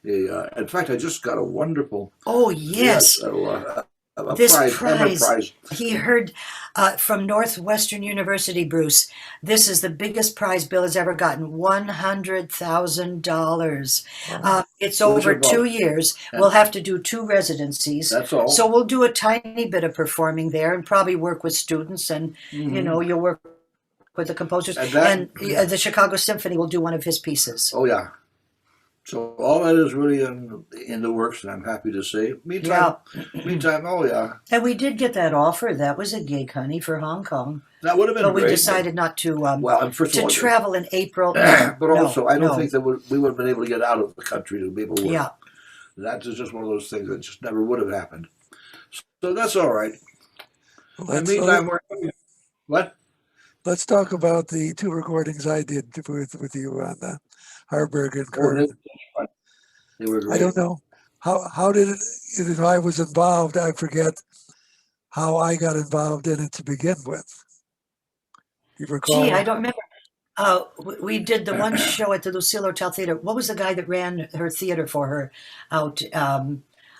in fact, I just got a wonderful. Oh, yes. This prize. He heard from Northwestern University, Bruce. This is the biggest prize Bill has ever gotten, $100,000. It's over 2 years. We'll have to do 2 residencies. That's all. So we'll do a tiny bit of performing there and probably work with students, and you know, you'll work with the composers. And the Chicago Symphony will do one of his pieces. Oh, yeah. So all that is really in the works, and I'm happy to say. Yeah. Meantime, oh yeah, And we did get that offer. That was a gig, honey, for Hong Kong. that would have been But we great. decided not to Well, and first of to all, travel in April. No, but also I don't no. think that we would have been able to get out of the country to be able to work. Yeah. That is just one of those things that just never would have happened. So that's all right. In the Let's, meantime, what? let's talk about the two recordings I did with you on the Harburg and Oh, Kern. they were I great. don't know how did it, if I was involved, I forget how I got involved in it to begin with. Do you recall? Gee, I don't remember. We did the one show at the Lucille Hotel Theater. What was the guy that ran her theater for her out?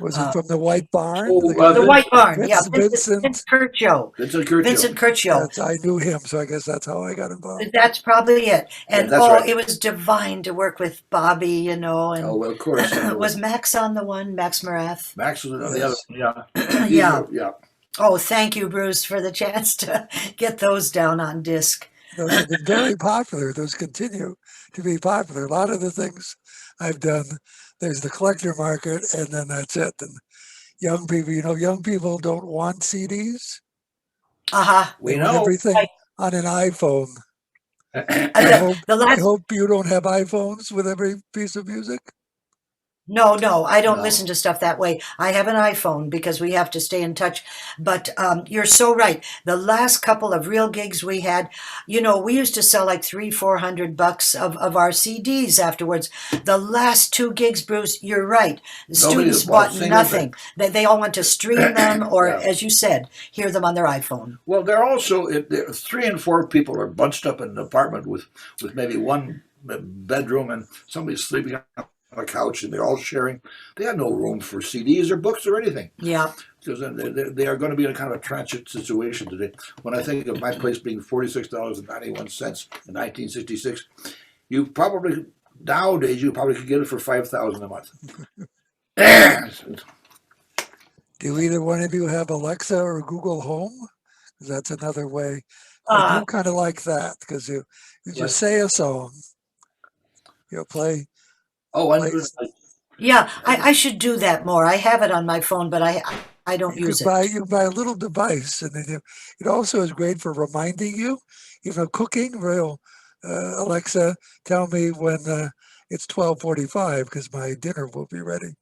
Was it from the White Barn? Oh, The White Barn. Yeah, Vincent Curcio. Vincent Curcio. Vincent Curcio. I knew him, so I guess that's how I got involved. That's probably it. And that's right. it was divine to work with Bobby, you know. And Oh well, of course. was Max on the one? Max Morath? Max was on the other. Yeah. Yeah. Yeah. Oh, thank you, Bruce, for the chance to get those down on disc. Those have been very popular. Those continue to be popular. A lot of the things I've done, there's the collector market, and then that's it. And young people, young people don't want CDs. We They want know. everything on an iPhone. The I last hope you don't have iPhones with every piece of music. No, I don't No. listen to stuff that way. I have an iPhone because we have to stay in touch. But you're so right. The last couple of real gigs we had, we used to sell like $300-400 of our CDs afterwards. The last two gigs, Bruce, you're right. The Nobody students bought a bought single nothing. They all want to stream them or, Yeah. as you said, hear them on their iPhone. Well, they're also 3 and 4 people are bunched up in an apartment with maybe one bedroom and somebody sleeping on a couch, and they're all sharing. They have no room for CDs or books or anything. Yeah. Because they are going to be in a kind of a transit situation today. When I think of my place being $46.91 in 1966, you probably nowadays you probably could get it for $5,000 a month. Do either one of you have Alexa or Google Home? 'Cause that's another way. I do kind of like that because you just say a song, play. Oh, and Yeah, I should do that more. I have it on my phone, but I don't use it. You buy a little device, and then it also is great for reminding you. Cooking. Alexa, tell me when it's 12:45 because my dinner will be ready.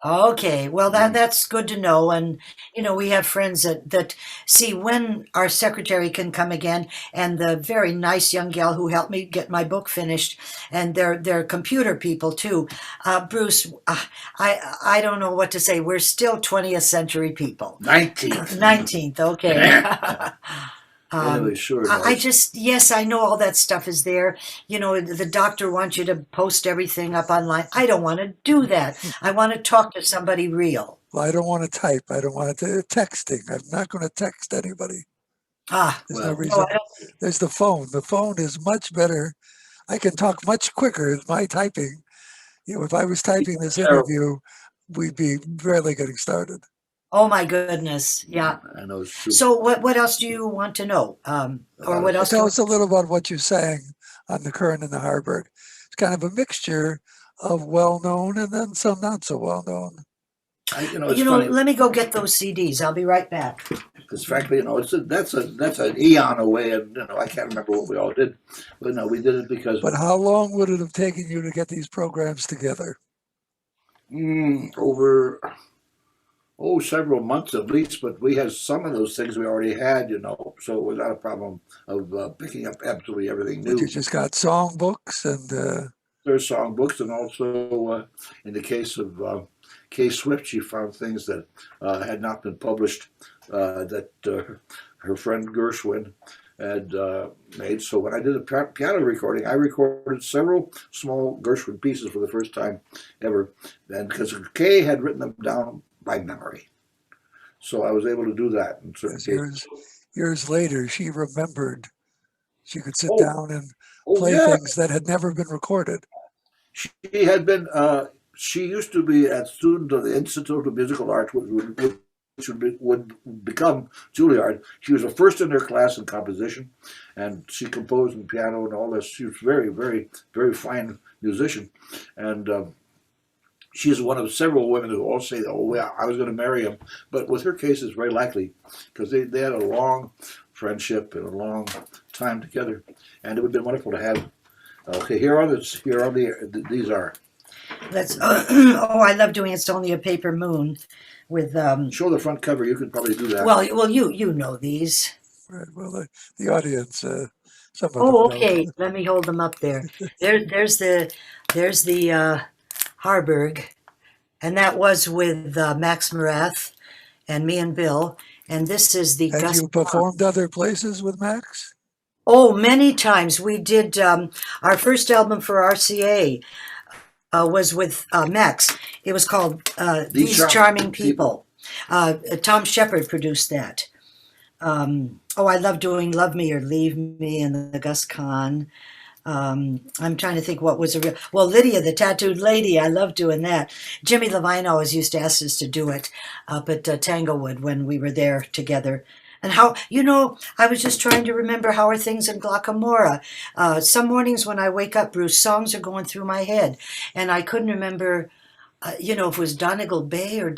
Okay, well that's good to know, and we have friends that see when our secretary can come again, and the very nice young gal who helped me get my book finished, and they're computer people too. Bruce, I don't know what to say. We're still 20th century people. 19th, okay. Anyway, sure. Yes, I know all that stuff is there. The doctor wants you to post everything up online. I don't want to do that. I want to talk to somebody real. Well, I don't want to type. I don't want to texting. I'm not going to text anybody. There's no reason. No, I don't. There's the phone. The phone is much better. I can talk much quicker with my typing. If I was typing this interview, we'd be barely getting started. Oh my goodness! Yeah. I know it's true. So what else do you want to know? Or what else? Tell us a little about what you sang on the Kern and the Harburg. It's kind of a mixture of well-known and then some not so well-known. It's funny. Let me go get those CDs. I'll be right back. Because frankly, that's an eon away, and I can't remember what we all did, but no, we did it because. But how long would it have taken you to get these programs together? Over. Several months at least, but we had some of those things we already had, so it was not a problem of picking up absolutely everything new. But you just got song books and... There's song books, and also in the case of Kay Swift, she found things that had not been published that her friend Gershwin had made. So when I did a piano recording, I recorded several small Gershwin pieces for the first time ever, and because Kay had written them down by memory. So I was able to do that in certain cases. Years later, she remembered she could sit down and play things that had never been recorded. She had been, she used to be a student of the Institute of Musical Arts with would become Juilliard. She was the first in her class in composition, and she composed and piano and all this. She was very, very, very fine musician, and she's one of several women who all say, "Oh, yeah, I was going to marry him," but with her case, it's very likely because they had a long friendship and a long time together, and it would have been wonderful to have. Okay, these are. Let's. Oh, I love doing It's Only a Paper Moon with. Show the front cover. You could probably do that. Well, you know these. Right. Well, the audience, some of them Oh, know. okay. Let me hold them up there. There's the Harburg, and that was with Max Morath and me and Bill. And this is the Have Gus. you performed other places with Max? Oh, many times. We did our first album for RCA was with Max. It was called These Charming People. Tom Shepard produced that. I love doing Love Me or Leave Me and the Gus Kahn. I'm trying to think what was a real. Well, Lydia, the Tattooed Lady, I love doing that. Jimmy Levine always used to ask us to do it up at Tanglewood when we were there together. And how, I was just trying to remember how are things in Glockamora. Some mornings when I wake up, Bruce, songs are going through my head. And I couldn't remember, if it was Donegal Bay or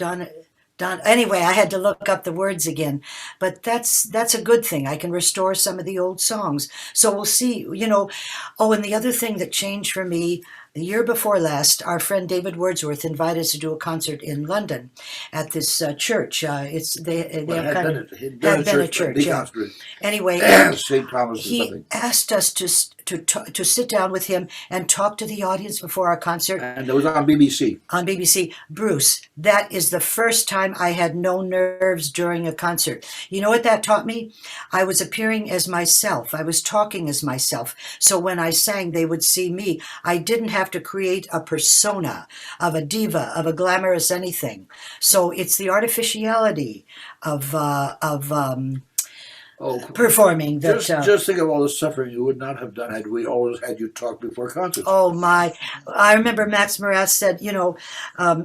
anyway, I had to look up the words again. But that's a good thing. I can restore some of the old songs. So we'll see, and the other thing that changed for me, the year before last, our friend David Wordsworth invited us to do a concert in London at this church. They have been a church. Yeah. Anyway, St. Thomas he asked us to sit down with him and talk to the audience before our concert. And it was on BBC. On BBC. Bruce, that is the first time I had no nerves during a concert. You know what that taught me? I was appearing as myself. I was talking as myself. So when I sang, they would see me. I didn't have to create a persona of a diva, of a glamorous anything. So it's the artificiality of performing. Just think of all the suffering you would not have done had we always had you talk before concerts. Oh my! I remember Max Morath said,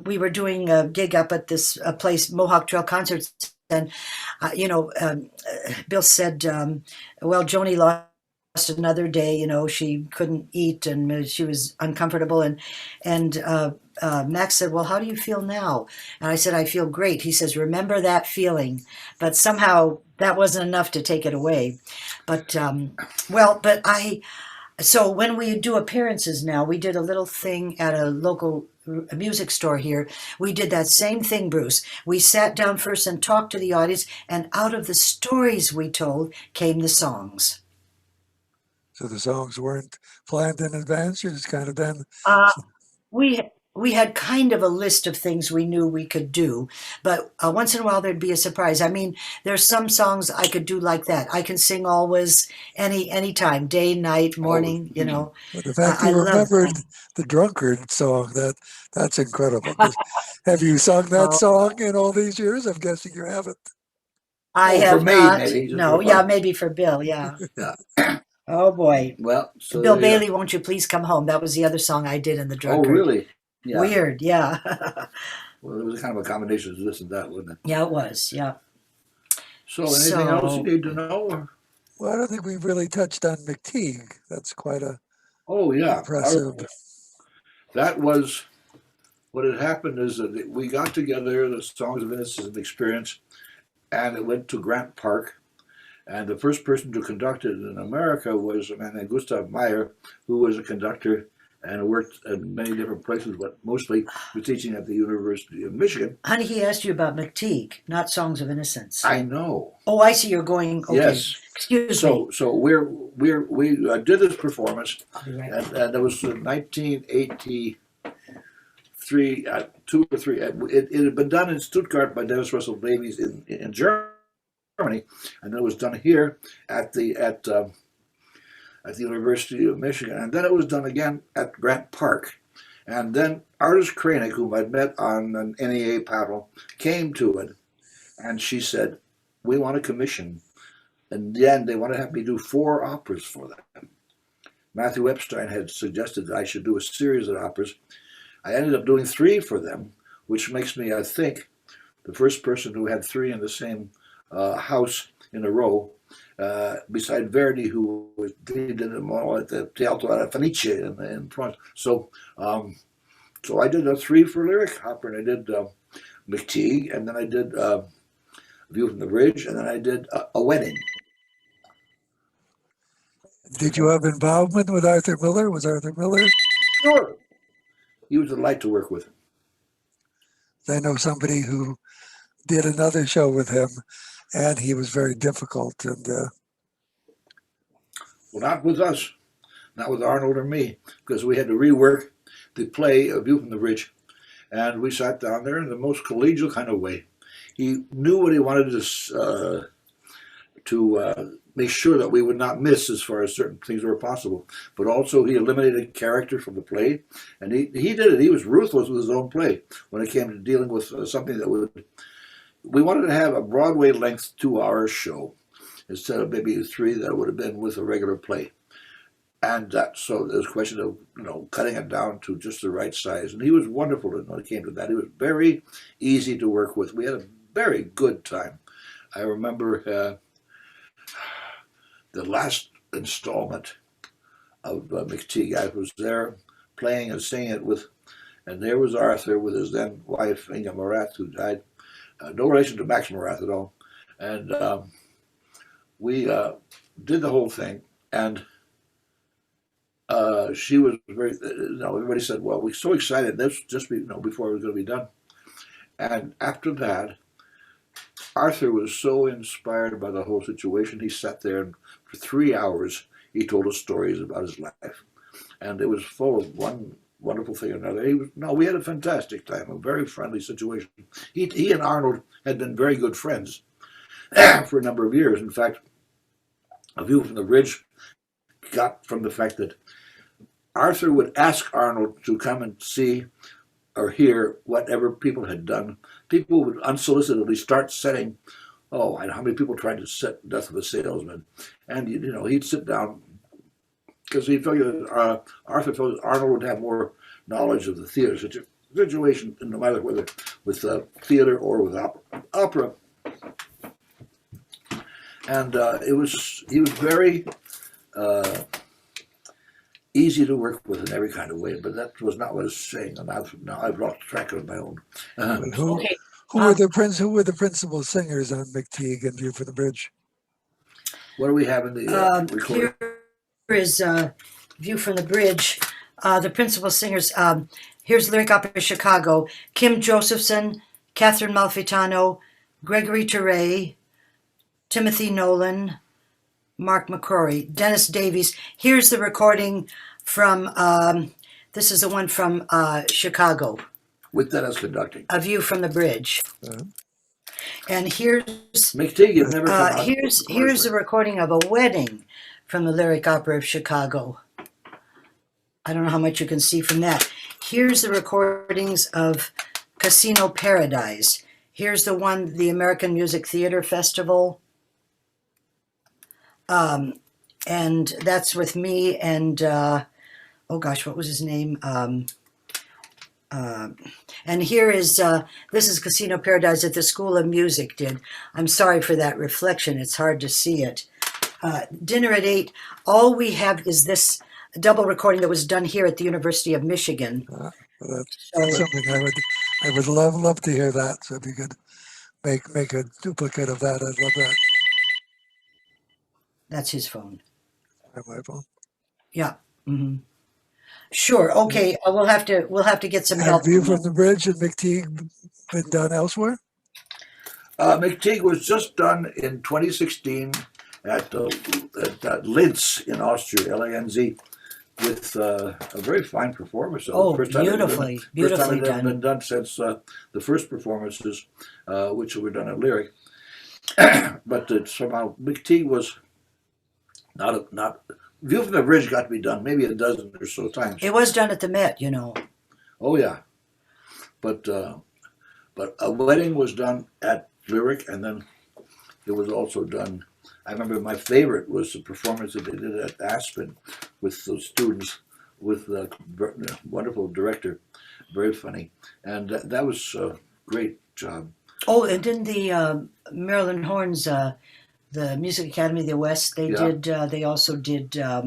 we were doing a gig up at this place, Mohawk Trail Concerts, and Bill said, well, Joni lost another day. She couldn't eat and she was uncomfortable, and Max said, well, how do you feel now? And I said, I feel great. He says, remember that feeling. But somehow that wasn't enough to take it away. But, so when we do appearances now, we did a little thing at a local music store here. We did that same thing, Bruce. We sat down first and talked to the audience, and out of the stories we told came the songs. So the songs weren't planned in advance. You just kind of then. We had kind of a list of things we knew we could do, but once in a while there'd be a surprise. I mean, there's some songs I could do like that. I can sing always, anytime, day, night, morning. But the fact you remembered the Drunkard song, that's incredible. Have you sung that song in all these years? I'm guessing you haven't. I have for me, not. maybe. No, yeah, maybe for Bill. Yeah. Yeah. Oh boy. Well, so Bill Bailey, won't you please come home? That was the other song I did in the Drunkard. Oh, really? Yeah. Weird, yeah. Well, it was kind of a combination of this and that, wasn't it? Yeah, it was, yeah. So anything else you need to know? Or? Well, I don't think we've really touched on McTeague. That's quite impressive. That was, what had happened is that we got together, the Songs of Innocence and Experience, and it went to Grant Park. And the first person to conduct it in America was a man named Gustav Meyer, who was a conductor and worked in many different places, but mostly was teaching at the University of Michigan. Honey, he asked you about McTeague, not Songs of Innocence. I know. Oh, I see you're going. Okay. Yes. Excuse me. So we did this performance, I'll be right back. and it was in 1983, 2 or 3. It had been done in Stuttgart by Dennis Russell Davies in Germany, and then it was done here at the University of Michigan, and then it was done again at Grant Park. And then Artis Kranick, whom I'd met on an NEA panel, came to it, and she said, we want a commission. And then they want to have me do 4 operas for them. Matthew Epstein had suggested that I should do a series of operas. I ended up doing 3 for them, which makes me, I think, the first person who had three in the same house in a row, beside Verdi, he did them all at the Teatro alla Fenice in Florence. So I did a three for lyric opera, and I did McTeague, and then I did View from the Bridge, and then I did a wedding. Did you have involvement with Arthur Miller? Was Arthur Miller? Sure. He was a delight to work with. I know somebody who did another show with him, and he was very difficult. And Well, not with us, not with Arnold or me, because we had to rework the play of View from the Bridge, and we sat down there in the most collegial kind of way. He knew what he wanted to make sure that we would not miss as far as certain things were possible. But also he eliminated character from the play, and he did it. He was ruthless with his own play when it came to dealing with something that we wanted to have a Broadway length 2-hour show instead of maybe 3 that would have been with a regular play. And so there was a question of cutting it down to just the right size. And he was wonderful when it came to that. He was very easy to work with. We had a very good time. I remember the last installment of McTeague. I was there playing and singing it with, and there was Arthur with his then wife Inga Morath, who died. No relation to Max Morath at all. And we did the whole thing, and she was very, everybody said, well, we're so excited. This just before it was going to be done. And after that, Arthur was so inspired by the whole situation. He sat there and for 3 hours, he told us stories about his life. And it was full of one wonderful thing or another. We had a fantastic time, a very friendly situation. He and Arnold had been very good friends for a number of years. In fact, A View from the Bridge got from the fact that Arthur would ask Arnold to come and see or hear whatever people had done. People would unsolicitedly start setting, how many people tried to set Death of a Salesman? And, he'd sit down because he figured Arthur felt that Arnold would have more knowledge of the theater situation, no matter whether with theater or with opera. And he was very easy to work with in every kind of way, but that was not what I was saying. And now I've lost track of my own. Who were the principal singers on McTeague and View from the Bridge? What do we have in the recording? Here is View from the Bridge. The principal singers. Here's Lyric Opera Chicago: Kim Josephson, Catherine Malfitano, Gregory Teray, Timothy Nolan, Mark McCrory, Dennis Davies. Here's the recording from, this is the one from Chicago. With Dennis conducting. A View from the Bridge. Uh-huh. And here's McTeague had never come out. Here's a recording of a wedding from the Lyric Opera of Chicago. I don't know how much you can see from that. Here's the recordings of Casino Paradise. Here's the one, the American Music Theater Festival. And that's with me and, what was his name? And here is, this is Casino Paradise that the School of Music did. I'm sorry for that reflection. It's hard to see it. Dinner at 8. All we have is this double recording that was done here at the University of Michigan. Well, that's something I would love to hear that. So if you could make a duplicate of that, I'd love that. That's his phone. My phone. Yeah. Mm-hmm. Sure. Okay. We'll have to get some help. Have View from the Bridge and McTeague been done elsewhere? McTeague was just done in 2016 at Linz in Austria, Linz, with a very fine performance. Beautifully First time it done. had been done since the first performances, which were done at Lyric. But somehow McTeague was not. View from the Bridge got to be done maybe a dozen or so times. It was done at the Met, Oh yeah, but a wedding was done at Lyric, and then it was also done. I remember my favorite was the performance that they did at Aspen with those students, with the wonderful director, very funny, and that was a great job. Oh, and didn't the Marilyn Horns, the Music Academy of the West, they Yeah. did. They also did a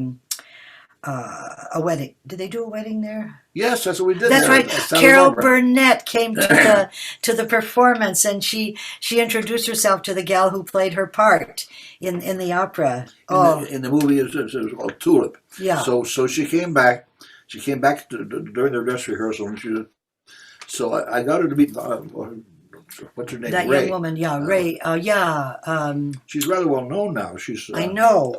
wedding. Did they do a wedding there? Yes, that's what we did. That's there right. at Santa Carol Barbara. Burnett came to the performance, and she introduced herself to the gal who played her part in the opera. In the movie, it was called Tulip. Yeah. So she came back. She came back during the dress rehearsal, and so I got her to meet what's her name? That Ray. young woman, yeah, Ray. She's rather well known now. She's I know.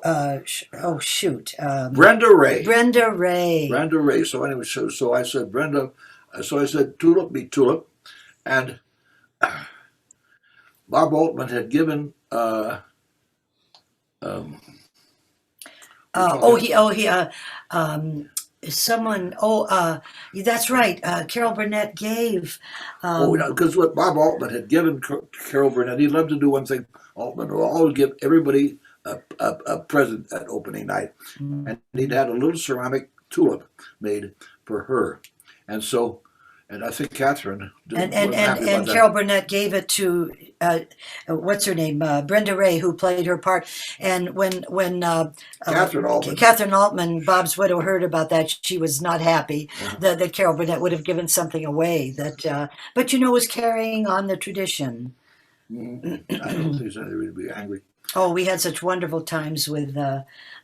Oh shoot. Brenda Ray. Brenda Ray. Brenda Ray. So anyway, so I said Brenda. So I said Tulip, meet Tulip, and Bob Altman had given. Someone. That's right. Carol Burnett gave. Because what Bob Altman had given Carol Burnett, he loved to do one thing. Altman would always give everybody a present at opening night, and he'd had a little ceramic tulip made for her, and so. And I think Catherine and Carol Burnett gave it to what's her name, Brenda Ray, who played her part. And when Catherine Altman, Bob's widow, heard about that, she was not happy that Carol Burnett would have given something away. But was carrying on the tradition. I don't think anybody would be angry. Oh, we had such wonderful times with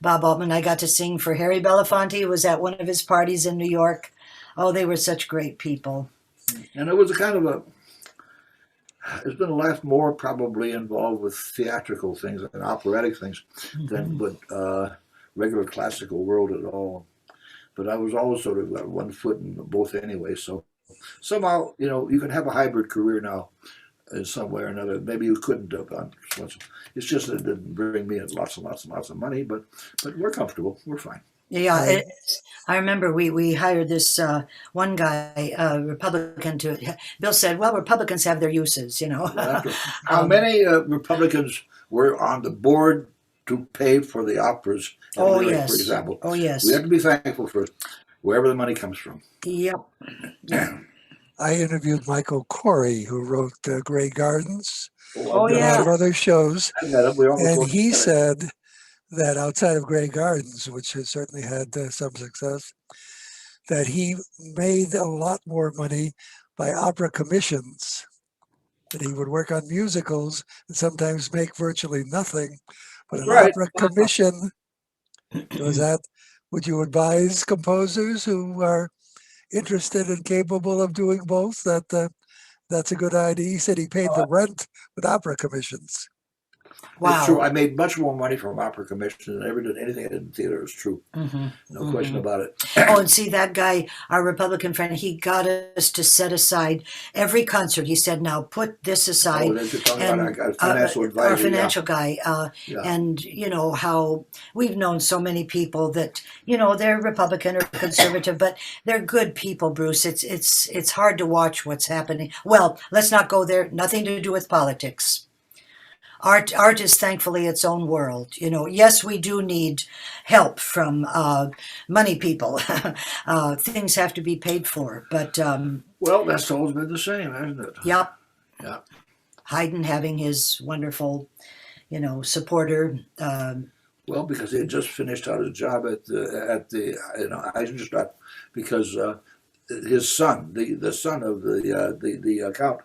Bob Altman. I got to sing for Harry Belafonte, who was at one of his parties in New York. Oh, they were such great people. And it was a kind of it's been a lot more probably involved with theatrical things and operatic things than with regular classical world at all. But I was always sort of one foot in both anyway. So somehow, you can have a hybrid career now in some way or another. Maybe you couldn't have done. It's just that it didn't bring me lots and lots and lots of money, but we're comfortable. We're fine. Yeah, I remember we hired this one guy, Republican, Bill said, well, Republicans have their uses, How many Republicans were on the board to pay for the operas? Yes. For example. Oh, yes. We have to be thankful for wherever the money comes from. Yep. I interviewed Michael Corey, who wrote Grey Gardens. Yeah. A lot of other shows. I met him. And he said that outside of Grey Gardens, which has certainly had some success, that he made a lot more money by opera commissions, that he would work on musicals and sometimes make virtually nothing, but an opera commission, would you advise composers who are interested and capable of doing both that's a good idea? He said he paid the rent with opera commissions. Wow. It's true. I made much more money from opera commissions than I ever did anything I did in theater. It's true. No question about it. Oh, and see, that guy, our Republican friend, he got us to set aside every concert. He said, now put this aside. Oh, you're talking about our financial advisor. Our financial guy. And, how we've known so many people that, they're Republican or conservative, but they're good people, Bruce. It's hard to watch what's happening. Well, let's not go there. Nothing to do with politics. Art is thankfully its own world. Yes, we do need help from money people. Things have to be paid for, but well, that's always been the same, hasn't it? Yep. Yeah. Haydn having his wonderful, supporter. Well, because he had just finished out his job at the Eisenstadt, because his son, the son of the count,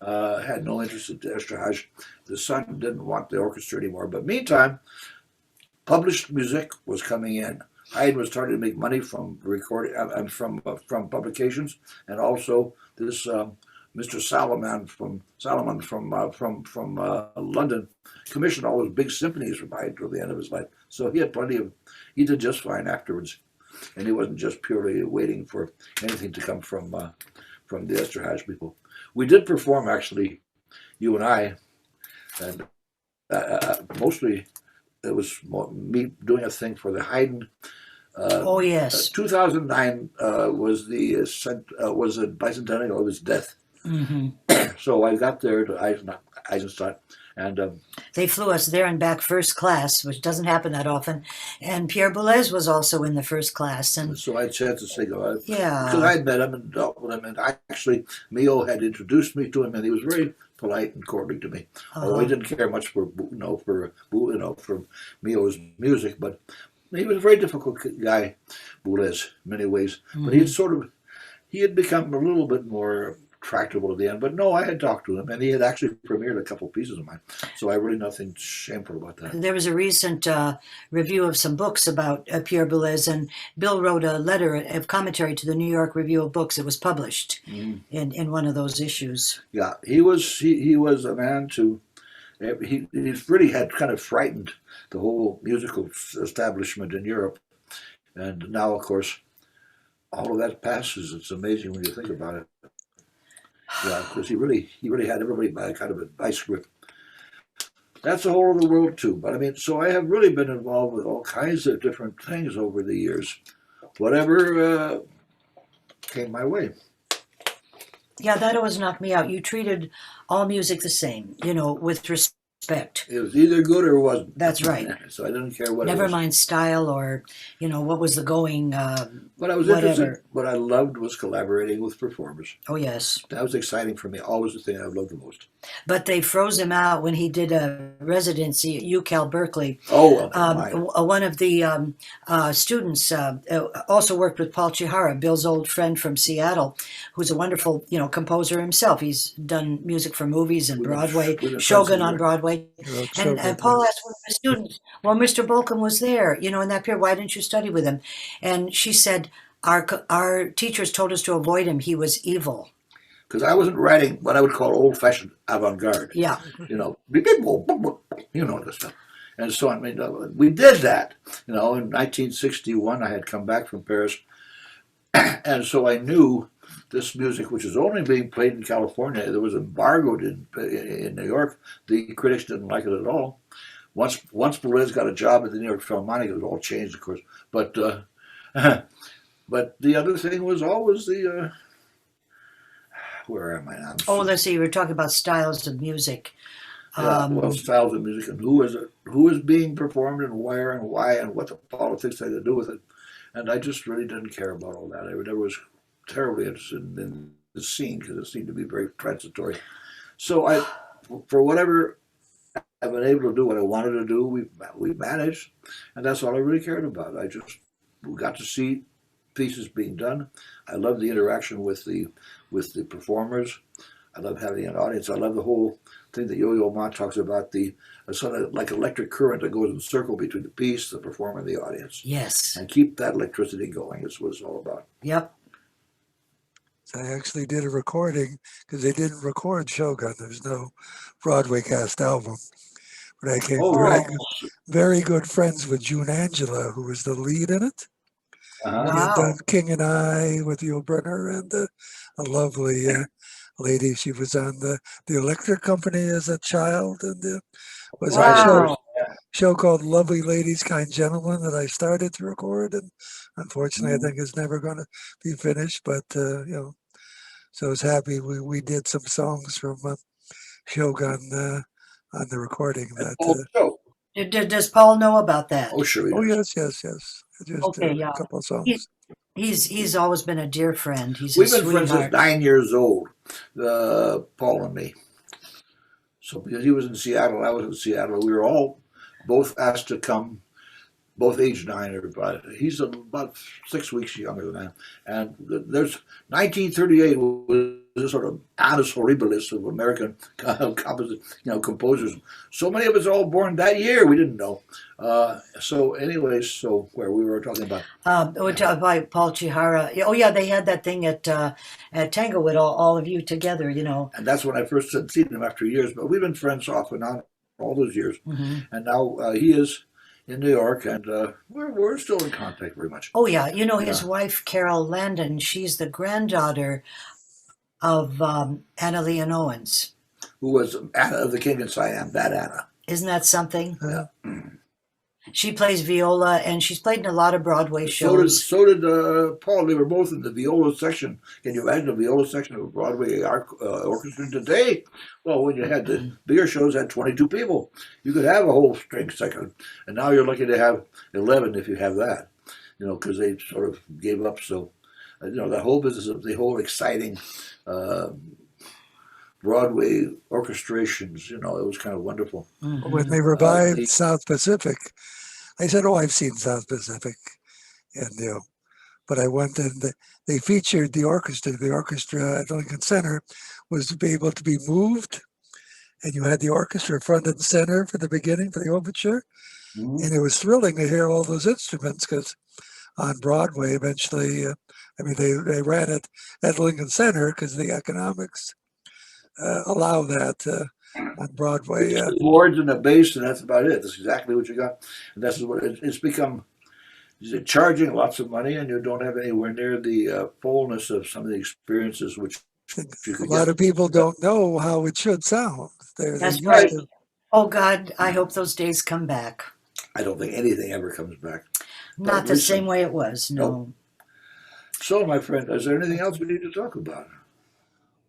had no interest in Esterházy. The son didn't want the orchestra anymore. But meantime, published music was coming in. Haydn was starting to make money from recording and from publications, and also this Mr. Salomon from London commissioned all those big symphonies from Haydn till the end of his life. So he did just fine afterwards, and he wasn't just purely waiting for anything to come from the Esterházy people. We did perform, actually, you and I, and mostly it was me doing a thing for the Haydn. Oh yes. 2009 was the bicentennial of his death, So I got there to Eisenstadt, and They flew us there and back first class, which doesn't happen that often. And Pierre Boulez was also in the first class. And so I had a chance to say goodbye. Because yeah, I had met him and dealt with him, and actually Mio had introduced me to him, and he was very polite and courtly to me. Although he didn't care much for for Mio's music, but he was a very difficult guy, Boulez, in many ways. But he had become a little bit more tractable at the end. But no, I had talked to him, and he had actually premiered a couple of pieces of mine. So I really nothing shameful about that. there was a recent review of some books about Pierre Boulez, and Bill wrote a letter of commentary to the New York Review of Books. It was published in one of those issues. Yeah, he was a man to. He really had kind of frightened the whole musical establishment in Europe, and now, of course, all of that passes. It's amazing when you think about it. Yeah, because he really had everybody by kind of a vice grip. That's a whole other world too. But I mean, so I have really been involved with all kinds of different things over the years. Whatever came my way. Yeah, that always knocked me out. You treated all music the same, with respect. It was either good or it wasn't. That's right. So I didn't care what it Never was. mind style or, what was the going, But I was whatever. interested. What I loved was collaborating with performers. Oh, yes. That was exciting for me. Always the thing I loved the most. But they froze him out when he did a residency at UCal Berkeley. Oh, my. One of the students also worked with Paul Chihara, Bill's old friend from Seattle, who's a wonderful, composer himself. He's done music for movies and Broadway, Shogun on Broadway. And Paul asked one of the students, well, Mr. Bolcom was there, in that period, why didn't you study with him? And she said, our teachers told us to avoid him. He was evil. Because I wasn't writing what I would call old-fashioned avant-garde. Yeah. This stuff. And so, I mean, we did that. In 1961, I had come back from Paris. And so I knew this music, which is only being played in California, it was embargoed in New York. The critics didn't like it at all. Once Boulez got a job at the New York Philharmonic, it was all changed, of course. But but the other thing was always the where am I now? Oh, let's see. We're talking about styles of music. Styles of music and who is being performed and where and why and what the politics had to do with it. And I just really didn't care about all that. I was terribly interested in the scene because it seemed to be very transitory. So for whatever I've been able to do what I wanted to do, we managed, and that's all I really cared about. We got to see pieces being done. I love the interaction with the performers. I love having an audience. I love the whole thing that Yo-Yo Ma talks about, the sort of like electric current that goes in a circle between the piece, the performer, and the audience. Yes. And keep that electricity going is what it's all about. Yep. So I actually did a recording because they didn't record Shogun. There's no Broadway cast album. But I became very good friends with June Angela, who was the lead in it. Uh-huh. He had done King and I with Yul Brynner, and a lovely lady. She was on the Electric Company as a child, and was on a show called Lovely Ladies, Kind Gentlemen that I started to record, and unfortunately I think it's never going to be finished. But so I was happy we did some songs from Shogun on the recording. Does Paul know about that? Oh, sure. Oh, yes. Just a couple of songs. He's always been a dear friend. We've been friends since 9 years old, Paul and me. So because he was in Seattle, I was in Seattle, we were all both asked to come, both age 9. Everybody. He's about 6 weeks younger than I am. And there's 1938 was a sort of annus horribilis of American composers. So many of us are all born that year. We didn't know. So anyways, where we were talking about by Paul Chihara. Oh yeah, they had that thing at Tanglewood, all of you together, And that's when I first had seen him after years. But we've been friends off and on all those years. Mm-hmm. And now he is in New York, and we're still in contact very much. Oh yeah, his wife Carol Landon. She's the granddaughter of Anna Leon Owens, who was Anna of the King and Siam. That Anna. Isn't that something? Yeah. She plays viola, and she's played in a lot of Broadway shows. So did Paul. They were both in the viola section. Can you imagine the viola section of a Broadway orchestra today? Well, when you had the bigger shows, had 22 people. You could have a whole string section, and now you're lucky to have 11 if you have that. Because they sort of gave up. So, the whole business of the whole exciting Broadway orchestrations, it was kind of wonderful. Mm-hmm. When they revived South Pacific, I said, "Oh, I've seen South Pacific," and but I went and they featured the orchestra. The orchestra at Lincoln Center was to be able to be moved, and you had the orchestra front and center for the beginning for the overture, and it was thrilling to hear all those instruments because on Broadway eventually, they ran it at Lincoln Center because the economics allow that on Broadway. The boards and the bass, and that's about it. That's exactly what you got. And that's what it's become. Charging lots of money, and you don't have anywhere near the fullness of some of the experiences which you A could lot get. of people don't know how it should sound. That's used right. to- Oh God, I hope those days come back. I don't think anything ever comes back. Not the same way it was. No. Nope. So, my friend, is there anything else we need to talk about?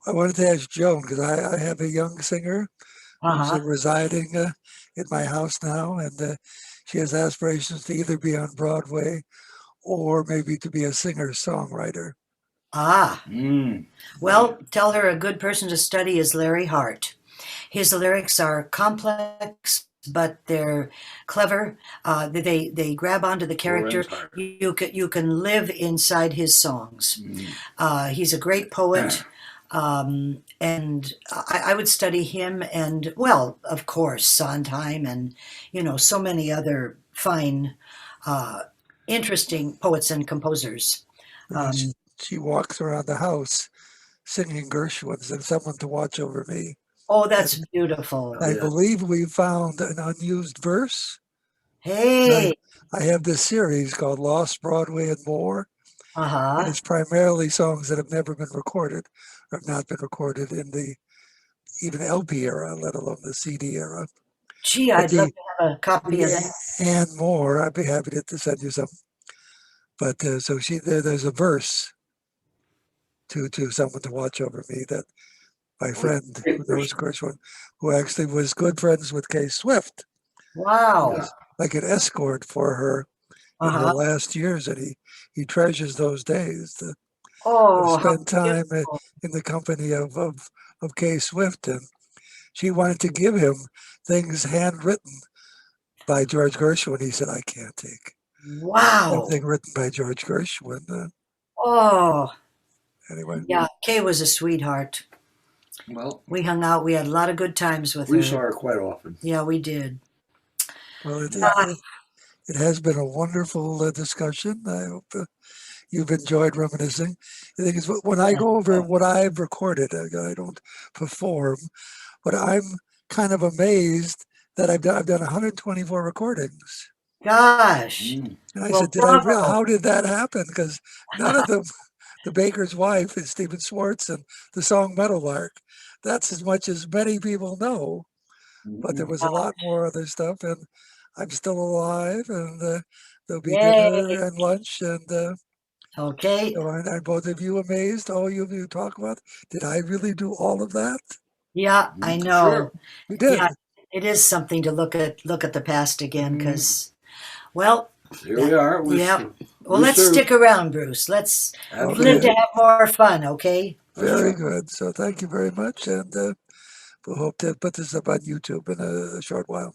I wanted to ask Joan because I have a young singer who's residing in my house now, and she has aspirations to either be on Broadway or maybe to be a singer-songwriter. Ah. Well, tell her a good person to study is Larry Hart. His lyrics are complex, but they're clever. They grab onto the character. You can live inside his songs. He's a great poet. And I would study him and, well, of course, Sondheim and, so many other fine, interesting poets and composers. She walks around the house singing Gershwin's and Someone to Watch Over Me. Oh, that's beautiful. I believe we found an unused verse. Hey. I have this series called Lost Broadway and More. And it's primarily songs that have never been recorded or have not been recorded in the even LP era, let alone the CD era. Gee, I'd love to have a copy of that. And more. I'd be happy to send you some. But so there's a verse to Someone to Watch Over Me that my friend who knows Gershwin, who actually was good friends with Kay Swift. Wow. Like an escort for her in her last years, and he treasures those days to spend time in the company of Kay Swift, and she wanted to give him things handwritten by George Gershwin. He said, "I can't take something written by George Gershwin." Anyway, yeah, Kay was a sweetheart. Well, we hung out. We had a lot of good times with her. We saw her quite often. Yeah, we did. Well, it has been a wonderful discussion. I hope you've enjoyed reminiscing. The thing is, when I go over what I've recorded, I don't perform, but I'm kind of amazed that I've done 124 recordings. Gosh. And I said, how did that happen? Because none of them, The Baker's Wife is Stephen Schwartz, and the song Meadowlark, that's as much as many people know. But there was a lot more other stuff, and I'm still alive, and there'll be dinner and lunch, and okay. So are both of you amazed? All of you talk about, did I really do all of that? Yeah, I know. Sure. You did. Yeah, it is something to look at the past again, because, well, here we are. Well, let's stick around, Bruce. Let's live to have more fun, okay? Very good. So thank you very much, and we'll hope to put this up on YouTube in a short while.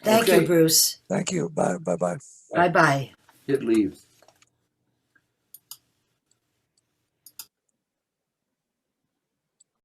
Thank you, Bruce. Thank you. Bye. Bye-bye. Bye-bye. Hit leave.